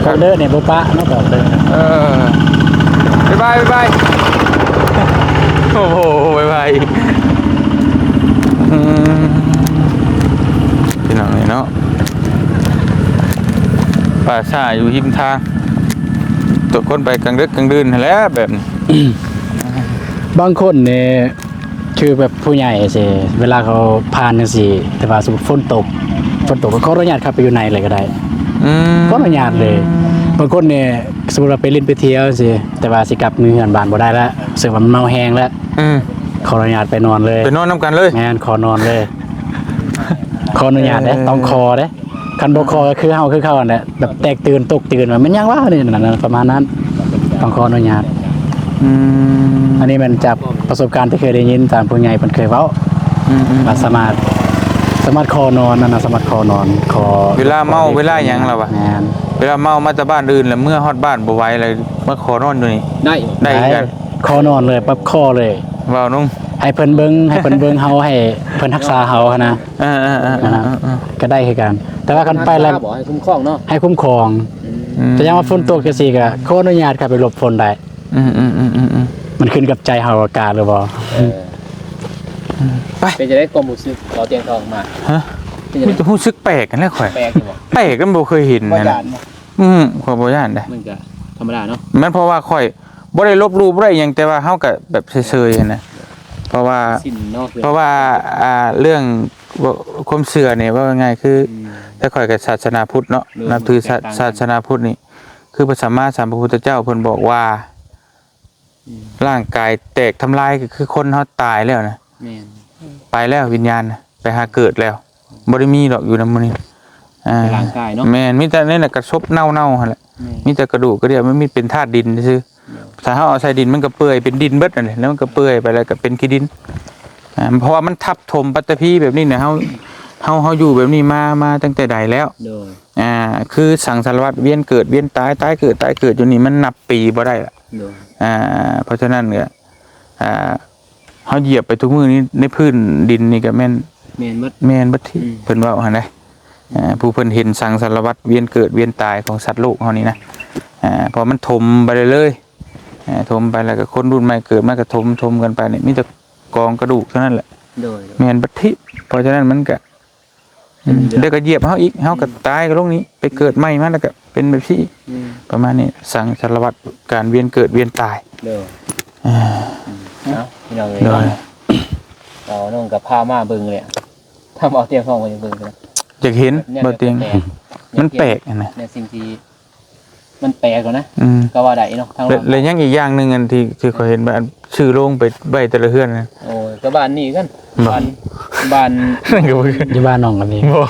Speaker 2: ก็เด้อเนี่ยบ่ปะเนาะก็เด้อ
Speaker 1: บ๊ายบายโอ้โหบ๊ายบายพี่น้องเนาะป่าชาอยู่หิมทางตัวคนไปกลางดึกกลางดื่นนั่นแหล้วแบบนี้
Speaker 2: บางคนนี่คือแบบผู้ใหญ่สิเวลาเขาผ่านจังซี่แต่ว่าสมมุติฝนตกก็ขออนุญาตเข้าไปอยู่ในเลยก็ได้ขออนุญาตเลยบางคนเนี่ยสมมุติว่าไปเล่นไปเที่ยวสิแต่ว่าสิกลับมือเฮือนบ้านบ่ได้แล้วซึ่งว่ามันเมาแฮงแล้วขออนุญาตไปนอนเลย
Speaker 1: ไปนอนน้ำกันเลย
Speaker 2: แม่นขอนอนเลยขออนุญาตเด้ต้องคอเด้คันบ่คอก็คือเฮาคือเขานั่นแหละแบบแตกตื่นตกตื่นว่ามันยังว่านี่นั่นประมาณนั้นต้องขออนุญาตอันนี้มันจากประสบการณ์ที่เคยได้ยินตามผู้ใหญ่เพิ่นเคยเว้าว่าสามารถคอนอนนั่นน่ะสามารถคอนอนคอ
Speaker 1: เวลาเมาเวลาหยังล่ะวะ
Speaker 2: แม่น
Speaker 1: เวลาเมามาจากบ้านอื่นแล้วเมื่อฮอดบ้านบ่ไหวเลยมาขอนอนอยู่นี่
Speaker 3: ได้
Speaker 1: ได้กัน
Speaker 2: คอนอนเลยปั๊บคอเลย
Speaker 1: ว่าวนุ่ง
Speaker 2: ให้เพิ่นเบิ่งเฮาให้เพิ่นรักษาเฮานะ ก็ได้คือกัน แต่ว่าคันไปแล้ว
Speaker 3: บอกให้คุ้มครองเนาะ
Speaker 2: ให้คุ้มครองแต่ยังว่าฝนตกจังซี่ก็ขออนุญาตเข้าไปหลบฝนได้มันขึ้นกับใจเฮาอากาศหรือบ่
Speaker 1: ไป
Speaker 3: เป็นจะได้ความรู้สึกเราเตียงทองมา
Speaker 1: ฮะมีแต่รู้สึกแปลกกันแล้วข่อย
Speaker 3: แปลกอยู่บ่
Speaker 1: แปลกกันบ่เคยเห็น
Speaker 4: บ่
Speaker 1: นะ
Speaker 4: ยานบ่
Speaker 1: ข่อยบ่ย่านได้
Speaker 3: มันก็ธรรมดาเนาะ
Speaker 1: มันเพราะว่าข่อยบ่ได้ลบหลู่บ่ได้หยังแต่ว่าเฮาก็แบบเฉยๆนะเพราะว่า
Speaker 3: สิ้นเนาะ
Speaker 1: เพราะว่าเรื่องความเชื่อเนี่ยว่าง่ายคือแต่ข่อยกับศาสนาพุทธเนาะนับถือศาสนาพุทธนี่คือพระสัมมาสัมพุทธเจ้าเพิ่นบอกว่าร่างกายแตกทำลายก็คือคนเฮาตายแล้วนะ
Speaker 3: แม่น
Speaker 1: ไปแล้ววิญญาณน่ะไปหาเกิดแล้วบ่ได้มีดอกอยู่นำมื้อนี้
Speaker 3: ร่างกายเนาะ
Speaker 1: แม่นมีแต่นี่แหละกระทบเน่าๆหั่นแหละมีแต่กระดูกกระเดี่ยวมันมีเป็นธาตุดินซื่อถ้าเฮาเอาใส่ดินมันก็เปื่อยเป็นดินเบิดนั่นแหละแล้วมันก็เปื่อยไปแล้วก็เป็นขี้ดินเพราะว่ามันทับถมปัตตภีแบบนี้เนี่ยเฮาอยู่แบบนี้มาตั้งแต่ใดแล้ว
Speaker 3: โดย
Speaker 1: คือสังสารวัฏเวียนเกิดเวียนตายเกิดอยู่นี่มันนับปีบ่ได้ละ
Speaker 3: โดย
Speaker 1: เพราะฉะนั้นเนี่ยเฮาเหยียบไปทุกมื้อนี้ในพื้นดินนี่ก็แม่น
Speaker 3: แม่นหมด
Speaker 1: แม่นบัดที่เพิ่นเว้าหั่นนะผู้เพิ่นเห็นสังสารวัฏเวียนเกิดเวียนตายของสัตว์โลกเฮานี่นะพอมันถมไปเลยถมไปแล้วก็คนรุ่นใหม่เกิดมาก็ถมกันไปนี่มีแต่กองกระดูกเท่านั้นแหละ
Speaker 3: โดย
Speaker 1: แม่นบัดที่เพราะฉะนั้นมันก็เดี๋ยวก็เหยียบเฮาอีกเฮาก็ตายก็ลงนี้ไปเกิดใหม่มาแล้วก็เป็นแบบที่ประมาณนี้สังสารวัฏการเวียนเกิดเวียนตาย
Speaker 3: โดยเนาะพี่น้องเอ้
Speaker 1: โดย
Speaker 3: ยเราน้องกับพามาเบิ่งเลยถ้าเอาเตียงทองมาเบิ่งกัน
Speaker 1: อยากเห็นบ่เตียงมันแปลกนะ
Speaker 3: ในสิ่งที่มันแปลกกว่านะ
Speaker 1: อืม
Speaker 3: ก็ว่าได้เนาะทาง
Speaker 1: แล้วยังอีกอย่างหนึงอันที่เขาเห็นว่าชื่อโรงไปใบแต่ละเฮือนนะ
Speaker 3: โอ้ยก็บ้านนี่กัน
Speaker 1: บ่
Speaker 3: บ้าน
Speaker 1: นั่นก็บ่
Speaker 2: อยู่บ้านน้องก็มี
Speaker 1: บ่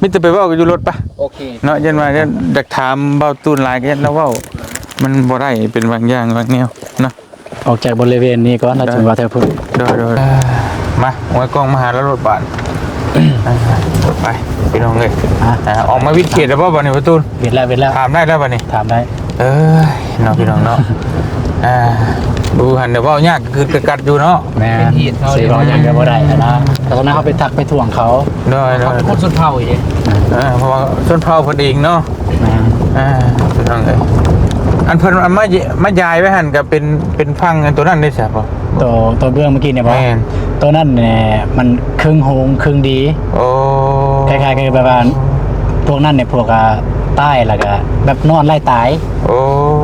Speaker 1: มิแต่ไปเว้ากันอยู่รถปะ
Speaker 3: โอเค
Speaker 1: เนาะยันว่ายันดักถามเบาตูนหลายก็ยันแล้วเว้ามันบ่ได้เป็นบางอย่างบางแนวเนาะ
Speaker 2: ออกจากบริเวณนี้ก่อนแล้วถึงว่าแถวพุ่น
Speaker 1: โดยมาหัวกล้องมาหาแล้วรถบาทไปพี่น้องเลยออกมาวิดเขตแล้วบ่บัดนี้ประตูน
Speaker 2: เวทแล้ว
Speaker 1: ถามได้แล้วบัดนี้
Speaker 2: ถามได้
Speaker 1: เอ้ยน้องพี่น้องเนาะ ดูหันเดี๋ยวเว้ายากคือกระกัดอยู่เนาะ
Speaker 2: แม่สิบ่ยังก็บ่ได้นะแต่ตอนนั้นเขาไปทักไปถ่วงเขา
Speaker 1: ได้
Speaker 3: เขาเป็นคนสุดเผ่าอีกเด้
Speaker 1: เพราะว่าชนเผ่าเพิ่นเองเนาะ
Speaker 2: แม่
Speaker 1: เป็นจังไดอันเพิ่นเอามายายไว้หั่นก็เป็นพังอันตัวนั้นได้ใช่ป่ะ
Speaker 2: ตัวเบื้องเมื่อกี้เนี่ยบ่
Speaker 1: แม่น
Speaker 2: ตัวนั้นเนี่ยมันครึ่งโหงครึ่งดี
Speaker 1: โอ้
Speaker 2: คล้ายๆคือแบบว่าพวกนั้นเนี่ยพวกใต้แล้วก็แบบนอนไล่ตาย
Speaker 1: โอ้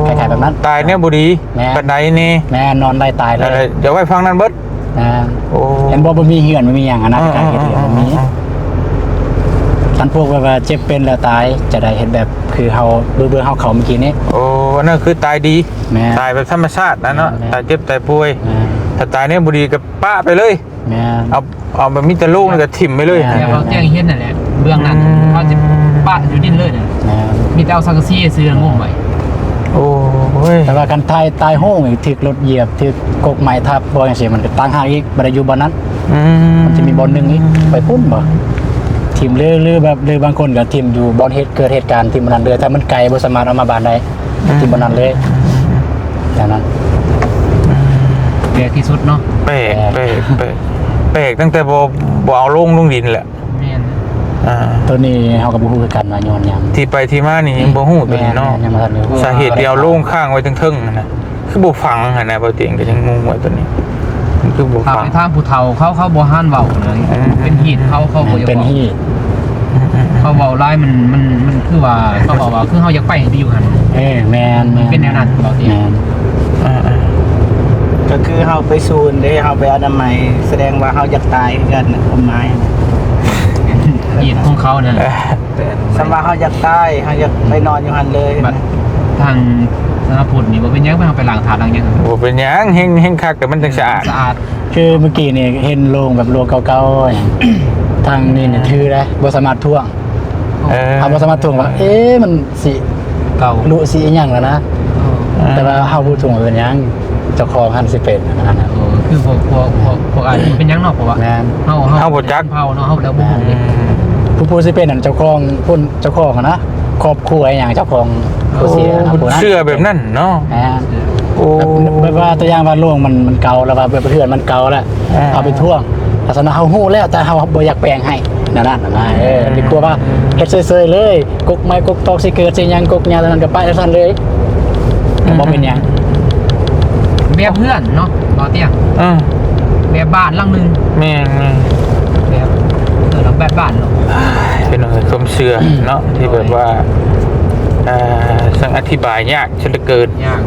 Speaker 2: คล้ายๆแบบนั้น
Speaker 1: ตายเนี่ยบ่ดี
Speaker 2: แม่
Speaker 1: ปานใดนี่
Speaker 2: แม่นอนไล่ตายเลย
Speaker 1: เดี๋ยวไว้ฟังนั้นเบิด
Speaker 2: นะ
Speaker 1: โอ้
Speaker 2: เห็นบ่มีเหือนบ่มีหยังอะนะการเฮ็ดเหือนบ่มีท่านพวกแบบว่าเจ็บเป็นแล้วตายจะได้เห็นแบบคือเฮาเบื่อเฮาเขาเมื่อกี้นี้
Speaker 1: โอ้นั่นคือตายดี
Speaker 2: แม่
Speaker 1: ตายแบบธรรมชาตินะเนาะ
Speaker 2: แม่
Speaker 1: ตายเจ็บตายป่วย
Speaker 2: แม่
Speaker 1: ถ้าตายเนี่ยบ่ดีก็ปะไปเลย
Speaker 2: แม่
Speaker 1: เอาแบบมีแต่ลูกนี่ก็ถิ่มไปเลย
Speaker 2: แม่
Speaker 3: แต่เขาแจ้งเฮ็ดนั่นแหละเบื้องนั้นเขาจะปะอยู่ดินเลยน่ะ
Speaker 2: แม่
Speaker 3: มีแต่เอาสังกะสีซื้องมไว้
Speaker 1: โอ้ย
Speaker 2: แต่ว่ากันตายโห้งอีกถึกรถเหยียบถึกกกไม้ทับบ่จังซี่มันก็ตั้งหากอีกบ่ได้อยู่บ่นั้น มันจะมีบอลหนึ่งอีกไปพุ่นบ่ทีมเรือแบบเรือบางคนกับทีมอยู่บอลเกิดเหตุการณ์ทีมบอลนั้นเลยถ้ามันไกลบ่สามารถเอามาบานได้ทีมบอลนั้นเลยอย่างนั้น
Speaker 3: แปลกที่สุดเนาะ
Speaker 1: แปลกตั้งแต่บ่เอาลงดินแหละ
Speaker 3: แม่น
Speaker 2: ตัวนี้เฮากับบ่ฮู้คือกันว่าย้อนหยัง
Speaker 1: ที่ไปที่มานี่ยังบ่ฮู้ตัวนี้เนาะ
Speaker 2: ยังบ่ทันรู้
Speaker 1: สาเหตุเดียวโล่งข้างไว้ทั้งๆนั่นน่ะคือบ่ฟังหั่นน่ะบ่เตียงก็ยังงงว่าตัวนี้มันคือบ่
Speaker 3: ถาม
Speaker 1: ฟัง
Speaker 3: ไปถามผู้เฒ่าเขาบ่ฮั่นเว้าเลยเป็นหีดเขาบ่อยาก
Speaker 2: เป็น
Speaker 3: เว้า
Speaker 2: ฮี
Speaker 3: เขาเว้าหลายมันคือว่าเขาบอกว่าคือเฮาอยากไปให้ไปอยู่หั่น
Speaker 2: แม่น
Speaker 3: เป็นแนวนั้นบอกที่
Speaker 2: แม่น
Speaker 4: ก็คือเฮาไปศูนย์เด้เฮาไปอนามัยแสดงว่าเฮาอยากตายคือกันน่ะความหมายนะ
Speaker 3: หีดของเขานั่นแหละ
Speaker 4: สำว่าเฮาอยากตายเฮาอยากไปนอนอยู่หั่นเลย
Speaker 3: บัดทางสารพุทธนี่บ่เป็นหยังไปเฮาไปล้างถาดล้างหยัง
Speaker 1: บ่เป็นหยังเฮงคักแต่มันจังสะอาด
Speaker 3: สะอาด
Speaker 2: คือเมื่อกี้นี่เห็นโรงแบบโรงเก่าๆอย่างทางนี้เนี่ยถือได้บ่สามารถท่วงเอาบ่สามารถท่วงว่ามันสิ
Speaker 3: เก่า
Speaker 2: รู้สิอีหยังแล้วนะ แต่ว่าเฮาบ่ท่วงเป็นหยังเจ้าของหันสิเป็นอันนั้นนะ
Speaker 3: คือพวกอาจเป็นหยังเนาะเพราะว่า
Speaker 2: แม่น
Speaker 3: เฮาบ่จักเฮาเนาะเฮาแล้วบ่ฮู้เลย
Speaker 2: ผู้สิเป็นนั่นเจ้าของพุ่นเจ้าของอะนะครอบครัวอหย่างเจ้าของผู้เสียนะผู้นั้น
Speaker 1: เชื่อแบบนั้นเนาะ โอ้
Speaker 2: แบบว่าตัวอย่างว่าโรงมันเก่าแล้วว่าเพื่อนมันเก่าแล้วเอาไปท่วงลักษณะเฮาฮู้แล้วแต่เฮาบ่อยากแปลงให้นั่นน่ะดีกว่าว่าเฮ็ดเซยๆเลยกกไม้กกตอกสิเกิดสิหยังกกหญ้าเท่านั้นก็ไปแล้วซั่นเลยบ่เป็นหยัง
Speaker 3: แบบเพื่อนเนาะบ่เตี้ยแบบบ้านหลังนึง
Speaker 1: แม่น
Speaker 3: แบบเราแบบบ้านเนาะ
Speaker 1: เป็นความเชื่อเนาะที่แบบว่าสังอธิบายยากเช่นเหลือเกิน
Speaker 3: ยาก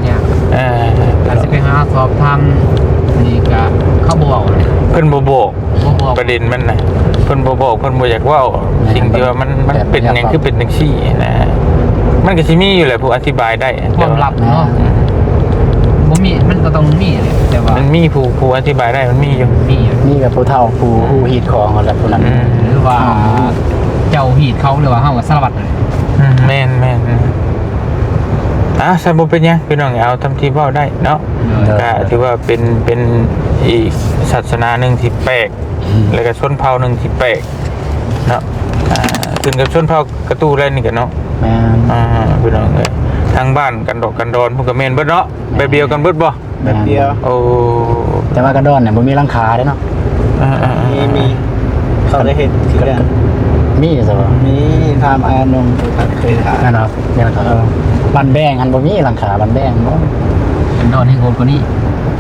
Speaker 3: การสิไปหาสอบทำนี่ก็เขาบ่เว้าเลย
Speaker 1: เพิ่นบ่บอก
Speaker 3: บ่บอก
Speaker 1: ประเด็นมันน่ะเพิ่นบ่บอกเพิ่นบ่อยากเว้าสิ่งที่ว่ามันเป็นหยังคือเป็นจังซี่นะมันก็สิมีอยู่แหละผู้อธิบายได้
Speaker 3: ความลับเนาะบ่มีมันก็ต้องมีแหละแต่ว่า
Speaker 1: มันมีผู้อธิบายได้มันมีอยู่
Speaker 3: มีอยู่
Speaker 2: นี่กับผู้เฒ่าผู้ฮีดของอะไรพวกนั้น
Speaker 3: หรือว่าเจ้าหีดเขาหรือว่าเฮาก็สารวัตรเลย
Speaker 1: แม่นสมมุติเป็นหยังพี่น้องเอาทำที่เว้าได้เนาะก็ถือว่าเป็นอีกศาสนาหนึงที่แปลกแล้วก็ชนเผ่าหนึงที่แปลกเนาะขึ้นกับชนเผ่ากระตู้ได้นี่กันเนาะ
Speaker 2: แม่น
Speaker 1: พี่น้องเอ้ยทางบ้านกันดอกกันดอนพวกก็แม่นเบิดเนาะแบบเดียวกันเบิดบ่
Speaker 4: แบบเดียว
Speaker 1: โอ้
Speaker 2: แต่ว่ากระดอนเนี่ยบ่มีหลังคาเด้เนาะ
Speaker 4: มีเขาได้เห็นคือกัน
Speaker 2: มีซะบ่
Speaker 4: มีทำอานงเคยถาม
Speaker 2: นั่นเนาะเนี่ยครับบ้านแบงหันบ่มีหลังคาบ้านแบงบ่
Speaker 3: เป็นนอนให้โหดกว่านี้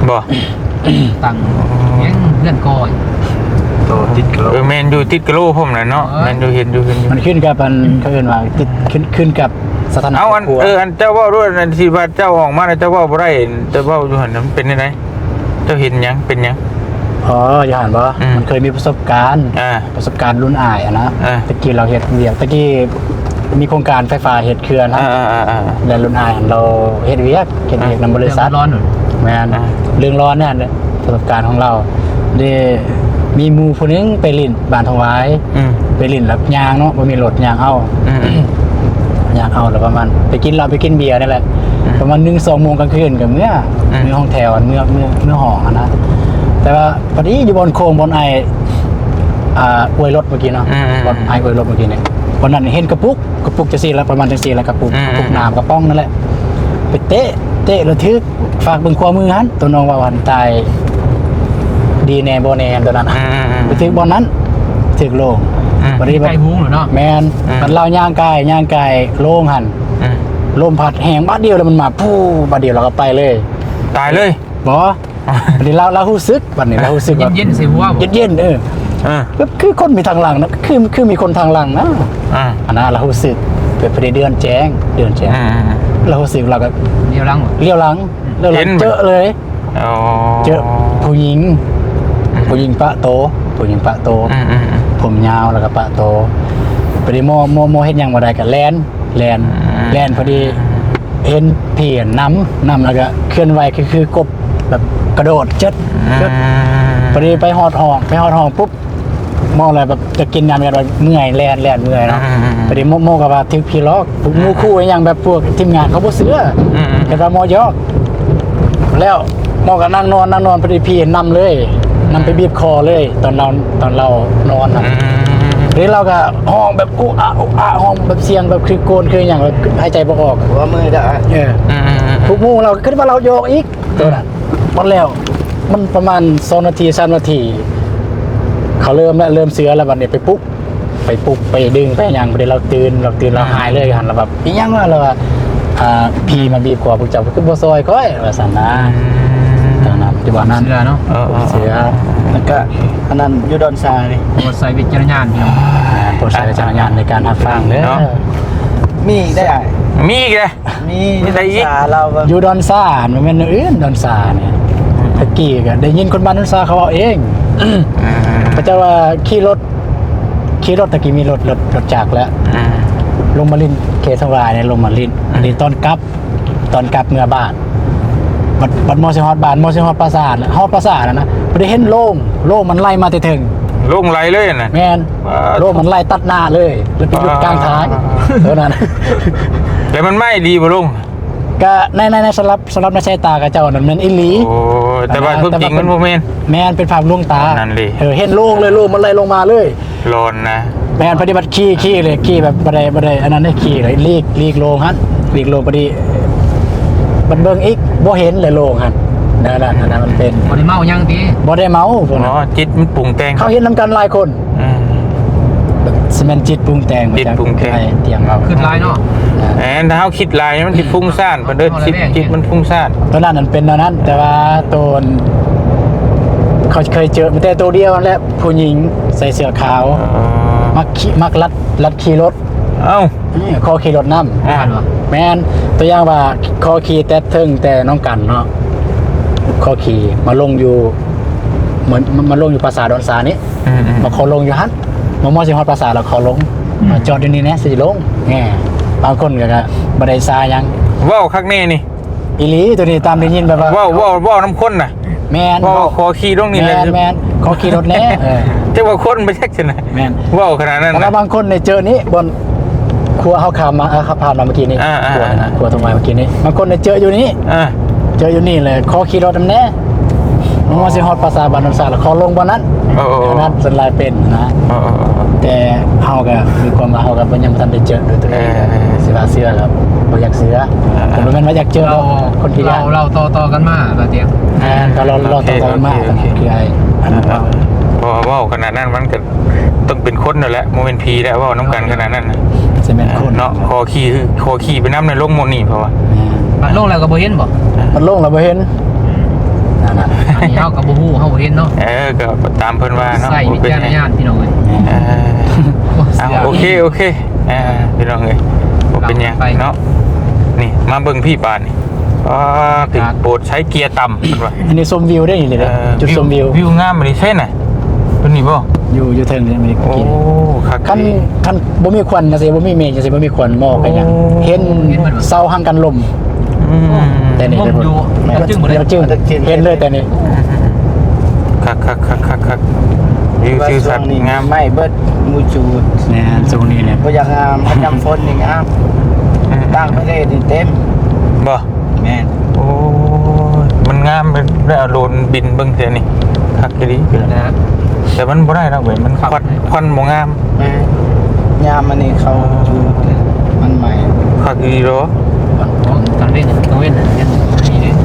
Speaker 1: บ่
Speaker 3: ตั้งยังเพื่อนก่อย
Speaker 4: โตติดกระโหลก
Speaker 1: แม่นอยู่ติดกะโหลพร้อมน่ะเนาะแม่นอยู่เห็นอยู่
Speaker 2: มันขึ้นกับมันเขาเอิ้นว่าติดขึ้นกับสถานะ
Speaker 1: เอาอัน
Speaker 2: ครบครัว
Speaker 1: อันเจ้าเว้าด้วยอันที่ว่าเจ้าออกมาแล้วเจ้าเว้าบ่ได้เจ้าเว้าอยู่หั่นน่ะมันเป็นจังไดเจ้าเห็นหยังเป็นหยัง
Speaker 2: อ๋ออย่าหันบ่มันเคยมีประสบการณ์รุ่นอ้ายอะนะตะกี้เราเฮ็ดเวียกตะกี้มีโครงการไฟฟ้าเฮ็ดเขื่อนนะแล้วรุ่นอ้ายเราเฮ็ดเวียกนำบริษัท
Speaker 3: ร้อนหน่อย
Speaker 2: แม่นเรื่องร้อนเนี่ยประสบการณ์ของเราได้มีหมู่ผู้นึงไปลิ้นบ้านทองหวายไปลิ้นแล้วยางเนาะบ่มีรถยางเอายางเอาแล้วประมาณไปกินเหล้าไปกินเบียร์นี่แหละประมาณ 1-2 โมงกลางคืนก็เมื่อห้องแถวเมื่อห้องอะนะแต่ว่าพอดีอยู่บนโค้งบนไออวยรถเมื่อกี้เนาะบนไออวยรถเมื่อกี้เนี่ยวันนั้นเห็นกระปุกจะซีแล้วประมาณจังซี่แล้วกระปุกน้ำกระป๋องนั่นแหละไปเตะ เตะระทึกฝากเบิ่งความมือหันตัวน้องว่าวันตายดีแน่บ่แน่ตัวนั้นไปถึกบอลนั้นถึกโลงบ่ได้
Speaker 3: ไก่มุ้งเหรอเนาะ
Speaker 2: แม่นมันเล่าย่างกายโล่งหันลมพัดแหงบาดเดียวแล้วมันมาปู้บาดเดียวเราก็ไปเลย
Speaker 1: ตายเลย
Speaker 2: บ่บัดนี้เราฮู้สึกบัดนี้เราฮู้สึกว่า
Speaker 3: เย็นๆใส่หัวบ่
Speaker 2: เย็นคือคนมีทางหลังนะคือมีคนทางหลังนะอันนั้นเรารู้สึกเป็นประเดือนแจ้งเรารู้สึกเราก็
Speaker 3: เดียวหลัง
Speaker 2: เลี้ยวหลังเจอเลยเจอผู้หญิงปะโตผมยาวแล้วก็ปะโตพอดีโมเฮ็ดหยังบ่ได้ก็แล่นพอดีเห็นเพียนน้ำแล้วก็เคลื่อนไหวคือกบแบบกระโดดจัดพอดีไปฮอดห้องปุ๊บมองอะไรแบบจะกินน้ำกันเมื่อยแล่นเมื่อยเนาะพอดีโมกับว่าทึกพี่ล็อกหมู่คู่อย่างแบบพวกทีมงานเขาบ่เสื้อแต่ว่าโมยอกแล้วโมก็นั่งนอนพอดีพี่นำเลยนำไปบีบคอเลยตอนเรานอนนะหรือเราก็ห้องแบบอู้อะห้องแบบเสียงแบบคือโกนคืออย่างแบบหายใจบ่ออกว่ามือได้ทุกหมู่เราคิดว่าเราโยกอีกตัวนั้นหมดแล้วมันประมาณ2นาที3นาทีเขาเริ่มเสือแล้วบัดนี้ไปปุ๊บไปดึงไปอย่างพอดีเราตื่นเราหายเลยหันเราแบบอีหยังว่าเราพี่มาบีบคอพวกเจ้าคือบ่ซอยก้อยว่าซั่นนะตอนนั้นที่ว่านั้น
Speaker 3: เสือเนาะ
Speaker 2: เสือแล้วก็อันนั้นอยู่ดอนทรายนี่
Speaker 3: โปรดใส่วิจารณญาณพี่น้อง
Speaker 2: โปรดใช้วิจารณญาณในการรับฟังเด้อ
Speaker 4: มีได้
Speaker 1: มีอีกเลย
Speaker 4: มีได้อีกเรา
Speaker 2: อยู่ดอนซามันเป็นอื่นดอนซาเนี่ยตะกี้ก็ได้ยินคนบ้านดอนซาเขาเอาเองพระเจ้าว่าขี่รถตะกี้มีรถจักรแล้วลงมาลินเขตสวายเนี่ยลงมาลินอันนี้ตอนกลับเมื่อบ้านบัดมอสิฮอดบ้านมอสิฮอดปราสาทฮอดปราสาทนะบ่ได้เห็นโล่งมันไล่มาแต่ถึง
Speaker 1: ลงไหลเลยน่ะ
Speaker 2: แม่นโล่งมันไล่ตัดหน้าเลยแล้วไปหยุดกลางทางเท่านั้น
Speaker 1: แต่มันไม่ดีบ่ลุง
Speaker 2: ก็ในสลับในสายตากระเจ้านั่นมันอีหลี
Speaker 1: โอ้แต่ว่าความจริงมันบ่แม่น
Speaker 2: แม่นเป็นภาพลวงตา
Speaker 1: นั่นดิ
Speaker 2: เห็นโล่งเลยโล่งมันไล่ลงมาเลย
Speaker 1: ร้อนนะ
Speaker 2: แม่นปฏิบัติขี้เลยขี้แบบบ่ได้อันนั้นได้ขี้เลยลีกโล่งฮั่นลีกโล่งพอดีมันเบิ่งอีกบ่เห็นเลยโล่งฮั่นนั่นอันนั้นมันเป็น
Speaker 3: บ่ได้เมายังติ
Speaker 2: บ่ได้เมาพวกนั้น
Speaker 1: จิตมันปรุงแต่ง
Speaker 2: เขาเห็นนํกันหลายคนซีเมนจิตปรุงแต่ง
Speaker 1: จิตปรุงแต่ง
Speaker 2: เตียงเรา
Speaker 3: ขึ้นลายเนาะ
Speaker 1: แหมถ้าเฮาคิดหลายมันสิฟุ้งซ่านเพิ่นเด้อจิตมันฟุ้งซ่าน
Speaker 2: ตัวนั้นเป็นตัวนั้นแต่ว่าตัวเขาเคยเจอแต่ตัวเดียวนั่นแหละผู้หญิงใส่เสื้อขาวมักลัดขี่รถ
Speaker 1: เอ้า
Speaker 2: คอขี่รถน้
Speaker 3: อ่านบ่
Speaker 2: ำแมนตัวอย่างว่าคอขี่แต่เทิงแต่น้องกันเนาะคอขี่มาลงอยู่เหมือนมาลงอยู่ปราสาทดอนสานี้มาเขาลงอยู่ฮั่นมอสิฮอดปราสาทแล้วเขาลงมาจอดอยู่นี่นะสิลงแง่บางคนก็บ่ได้ซายัง
Speaker 1: เว้าคักแน่นี่
Speaker 2: อีหลีตัวนี้ตามได้ยินแบบว่า
Speaker 1: เว้าน้ำข้นน่ะ
Speaker 2: แมน
Speaker 1: เว้าขอขี่ลงนี่เลย
Speaker 2: แมนคอขี่รถแน่
Speaker 1: แต่ว่าคนบ่แท็กซั่นน่ะ
Speaker 2: แม่น
Speaker 1: เว้าขนาดนั้น
Speaker 2: แต่
Speaker 1: น่ะ
Speaker 2: ว่าบางคนในเจอนี้บนครัวเขาขับมาขับผ่านมาเมื่อกี้นี้
Speaker 1: อ่า
Speaker 2: ครัวนะครัวตรงมาเมื่อกี้นี้บางคนในเจออยู่นี้ เจออยู่นี่เลยคอขี่รถน้ำแน่มันว่าสิฮอดภาษาบ้านน้ำสาแล้วคอลงบนนั้น
Speaker 1: โอ้
Speaker 2: นั้นสันลายเป็นนะ แต่เฮาก็มีความว่าเฮาก็บ่ยังบ่ทันได้เจอด้วยตัวเองสิว่าเสื้อครับบ่อยากเสื้อแต่บ่แม่นว่าอยากเจอคนที่
Speaker 3: เราต่อกันมาบ่เตียง
Speaker 2: ก็เราต่อกันมากคือไอ้อันนั้นเรา
Speaker 1: เพราะว่าเว้าขนาดนั้นมันก็ต้องเป็นคนนั่นแหละบ่เป็นผีแล้วเว้าน้ำกันขนาดนั้นน่ะ
Speaker 2: สิแม่นคน
Speaker 1: เนาะคอขี่ไปน้ำในลงหมดนี่เพราะว่า
Speaker 3: บัดลงแล้วก็บ่เห็นบ่
Speaker 2: มันลงแล้วบ่เห็นนั่นน่ะ
Speaker 3: อันนี้เฮาก็บ่ฮู้เฮาบ่เห็นเนาะ
Speaker 1: ก็ตามเพิ่นว่าเนาะ
Speaker 3: ใส่วิจารณญาณพี่น้องเอ้ย
Speaker 1: โอเคพี่น้องเอ้ยบ่เป็นหยังเนาะนี่มาเบิ่งพี่บาทนี่ติดโปรดใช้เกียร์ต่ำเพิ่นว่า
Speaker 2: อันนี้ชมวิวได้นี่เลยจุดชมวิว
Speaker 1: วิวงามบ่ได้ใช่น่ะตัวนี้บ่
Speaker 2: อยู่เทิงนี่มี
Speaker 1: โอ้
Speaker 2: กิน
Speaker 1: คัก
Speaker 2: คันบ่มีควันจังซี่บ่มีเมฆจังซี่บ่มีควันหมอกไปหยังเห็นเสาหังกันลมแต่นี่เป็นอยู่จึงเห็นเลยแต่นี่
Speaker 1: คักวิวชื่อสัตว์งาม
Speaker 4: ไม่เบิดมูจูด
Speaker 2: แน่โซนนี้เนี่ย
Speaker 4: บ่อยากงามประจำฝนนี่งามต่างประเทศนี่เต็ม
Speaker 1: บ่
Speaker 4: แม่น
Speaker 1: โอ้มันงามเป็นได้เอาโดรนบินเบิ่งเสียนี่คักดี
Speaker 3: นะ
Speaker 1: แต่มันบ่ได้แล้วเว้ยมันควันบ่งาม
Speaker 4: แม่ยามอันนี้เขาจูดมันใหม่
Speaker 1: คักดีเหรอ
Speaker 3: ตอนเว้นเห็น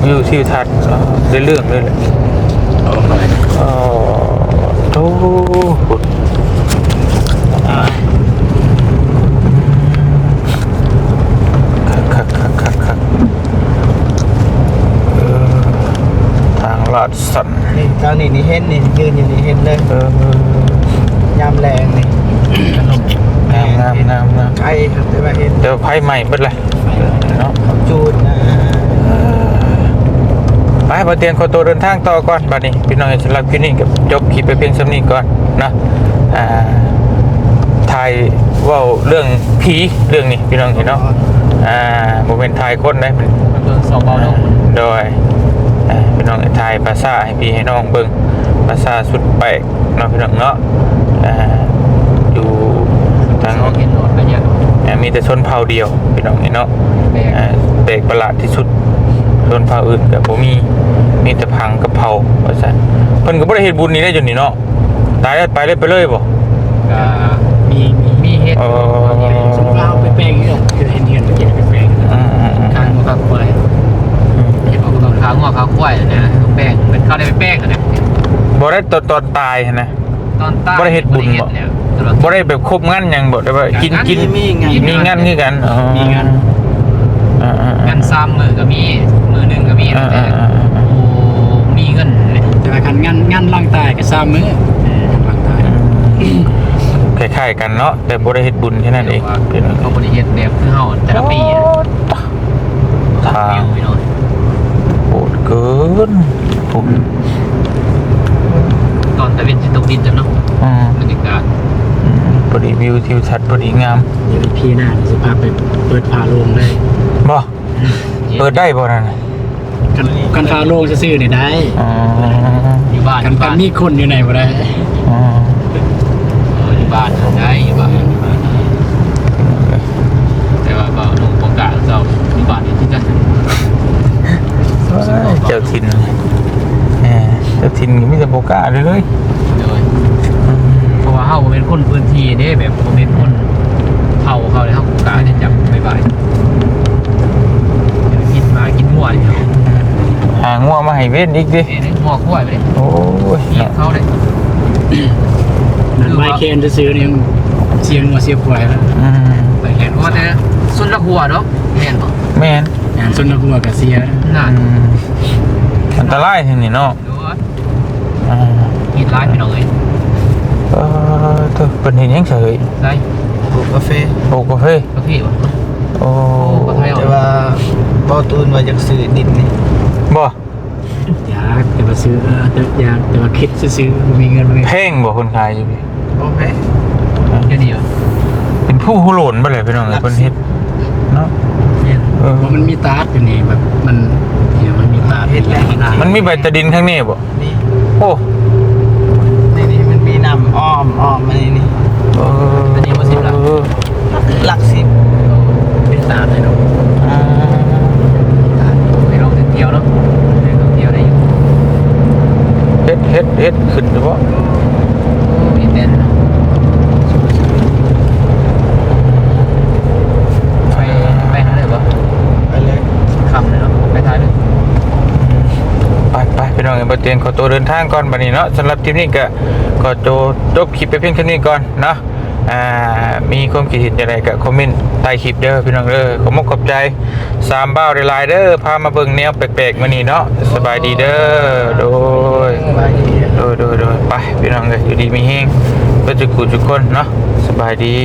Speaker 1: วิวทิวทัศน์ได้เรื่องเลยแหละอ๋อโอ้คักทางลาดสัน
Speaker 4: นี่ทางนี้เห็นนี่ยืนอยู่นี่เห็นเลยยามแรงนี่ขนม
Speaker 1: งาม
Speaker 4: ไก่ครับแต่ว่าเห็น
Speaker 1: เดี๋ยวไพ่ใหม่เบิดเลยเนาะ
Speaker 4: จูดนะ
Speaker 1: ไปมาเตรียมขอตัวเดินทางต่อก่อนบัดนี้พี่น้องสำหรับคลิปนี้กับจบคลิปไปเพียงสำนี้ก่อนนะถ่ายว่าเรื่องผีเรื่องนี้พี่น้องเห็นเนาะโมเมนต์ถ่ายคนได้
Speaker 3: เบิ่งสองเบาเนาะ
Speaker 1: โดยพี่น้องถ่ายภาษาให้พี่ให้น้องเบิ่งภาษาสุดแปลกเนาะพี่น้องเนาะอยู่ทาง
Speaker 3: สองเห็นรถไปเนี่ย
Speaker 1: มีแต่ชนเผ่าเดียวพี่น้องเห็นเนาะแปลกประหลาดที่สุดชนเผ่าอื่นกับผมมีแต่พังกับเผาว่าซั่นเพิ่นก็บ่ได้เฮ็ดบุญนี้ได้จนนี่เนาะตายแล้วไปเลย
Speaker 3: ก็
Speaker 1: บ่
Speaker 3: มีเฮ็ด
Speaker 2: สมเราไปแป้งนี่หรอกคือเห็นเมื่อกี้ไปแป้ง
Speaker 3: ทางกับควายเฮ็ดของขาวงัวขาวควายนะแป้งเป็นข้าวได้ไปแป้งนะ
Speaker 1: บ่ได้ตอนตายนะ
Speaker 3: ตอนใต้
Speaker 1: บ่ได้เฮ็ดบุญบ่บ่ได้แบบครบงานหยังบ่ได้ว่ากินมีงานคือกันมีงาน
Speaker 3: งานซ้ำมือก็มีมือหนึ่งก็มีแต่โอ้มีเงินเลย
Speaker 2: แต่ว่าคันงานล่างตายก็ซ้ำมื้อล่างตาย
Speaker 1: คล้ายๆกันเนาะแต่บ่ได้เฮ็ดบุญแค่นั้นเอง
Speaker 3: เขาบริเฮ็ดแบบคือเฮาแต่ละปีทางวิวไปหน่อย
Speaker 1: โหดเกินผม
Speaker 3: ตอนตะเวนสิตกดินจ้ะเนาะบรรยากาศ
Speaker 1: พอดีวิวทิวทัศน์พอดีงาม
Speaker 2: เดี๋ยวพี่หน้าสิพาไปเปิดพาโรงเลย
Speaker 1: บ่เปิดได้บ่นั่น
Speaker 2: กันพาโรงซื่อๆนี่ได้
Speaker 1: อ๋อ
Speaker 3: อยู่บ้าน
Speaker 2: กันมีคนอยู่ไหนบ่ได้
Speaker 1: อ๋อ
Speaker 3: อยู่บ้านได้อยู่บ้านแต่ว่าก็ลงโอกาสเจ้าอยู่บ้านนี่ที่กัน
Speaker 1: เจ้าถิ่นเจ้าถิ่นมีแต่โบกล้าเลย
Speaker 3: เพราะว่าเฮาบ่เป็นคนพื้นที่เด้แบบบ่เป็นคนเฮาเขาเลยเฮาโอกาสจะจับบ่ายๆกินมากินมั่วนี่
Speaker 1: หางัวมาให้เว้นอีกดิ
Speaker 3: มั่วควายไปเลย
Speaker 1: โอ้ย
Speaker 3: เหยียบเขาเลย
Speaker 2: ไมเคนจะซื้อนี่เสียงหัวเสียบควายแล้ว
Speaker 3: ไปเห็นว่าแต่สุนทรหัวเนาะแม่นบ่
Speaker 1: แม่น
Speaker 2: งานส่วนหัวกับเสีย
Speaker 3: นั่น
Speaker 1: อันตรายทีนี่เนาะ
Speaker 3: ดูว่ากินร้ายพี่น้องเอ้ย
Speaker 1: เธอเป็นเห็นยังเฉย
Speaker 3: ได้
Speaker 4: ปลูกกาแฟ
Speaker 1: โอ้กาแฟ
Speaker 3: กาแฟบ่
Speaker 1: โอ้
Speaker 4: แต่ว่าบ่ตูนว่าอยากซื้อดินนี่
Speaker 1: บ่
Speaker 2: อยากแต่ว่าซื้ออยากแต่ว่าคิดซื้อมีเงินไหม
Speaker 1: แพงบ่คนขายอยู่พี่
Speaker 4: โอเค
Speaker 3: เดี๋ยวนี้เหรอ
Speaker 1: เป็นผู้หุโหลนบ่เลยพี่น้องเพิ่นเฮ็ดเนาะ
Speaker 2: เพราะมันมีตาร์ดอยู่นี่แบบมันเนี่ยมันมีตาร์ดเป็นแรงงาน
Speaker 1: มันมีใบตะดินข้างนี้บ่
Speaker 4: นี่
Speaker 1: โอ้
Speaker 4: นี่มันมีน้ำอ้อมมานี่
Speaker 3: อันนี้บ่สิบละ
Speaker 4: หลักสิบ
Speaker 2: เป็นตาร์ดเลยเนาะ
Speaker 3: ไปลองเที่ยวเนาะไปลองเที่ยวได้อยู่
Speaker 1: เฮ็ดขึ้นหรือบ่
Speaker 3: มีเต้นไปหาเลยบ่
Speaker 4: ไปเลย
Speaker 3: คำเลยเนาะไปท้ายเลย
Speaker 1: ไปพี่น้องบ่เตียงขอตัวเดินทางก่อนบัดนี้เนาะสำหรับคลิปนี้ก็ขอจบคลิปไปเพียงเท่านี้ก่อนเนาะมีความคิดเห็นจังไดก็คอมเมนต์ใต้คลิปเด้อพี่น้องเด้อขอบคุณใจ3บ่าวหลายๆเด้อพามาเบิ่งแนวแปลกๆมื้อนี้เนาะสบายดีเด้อโดยไปพี่น้องเอ้ยอยู่ดีมีแฮงเพื่อทุกคนเนาะสบายดี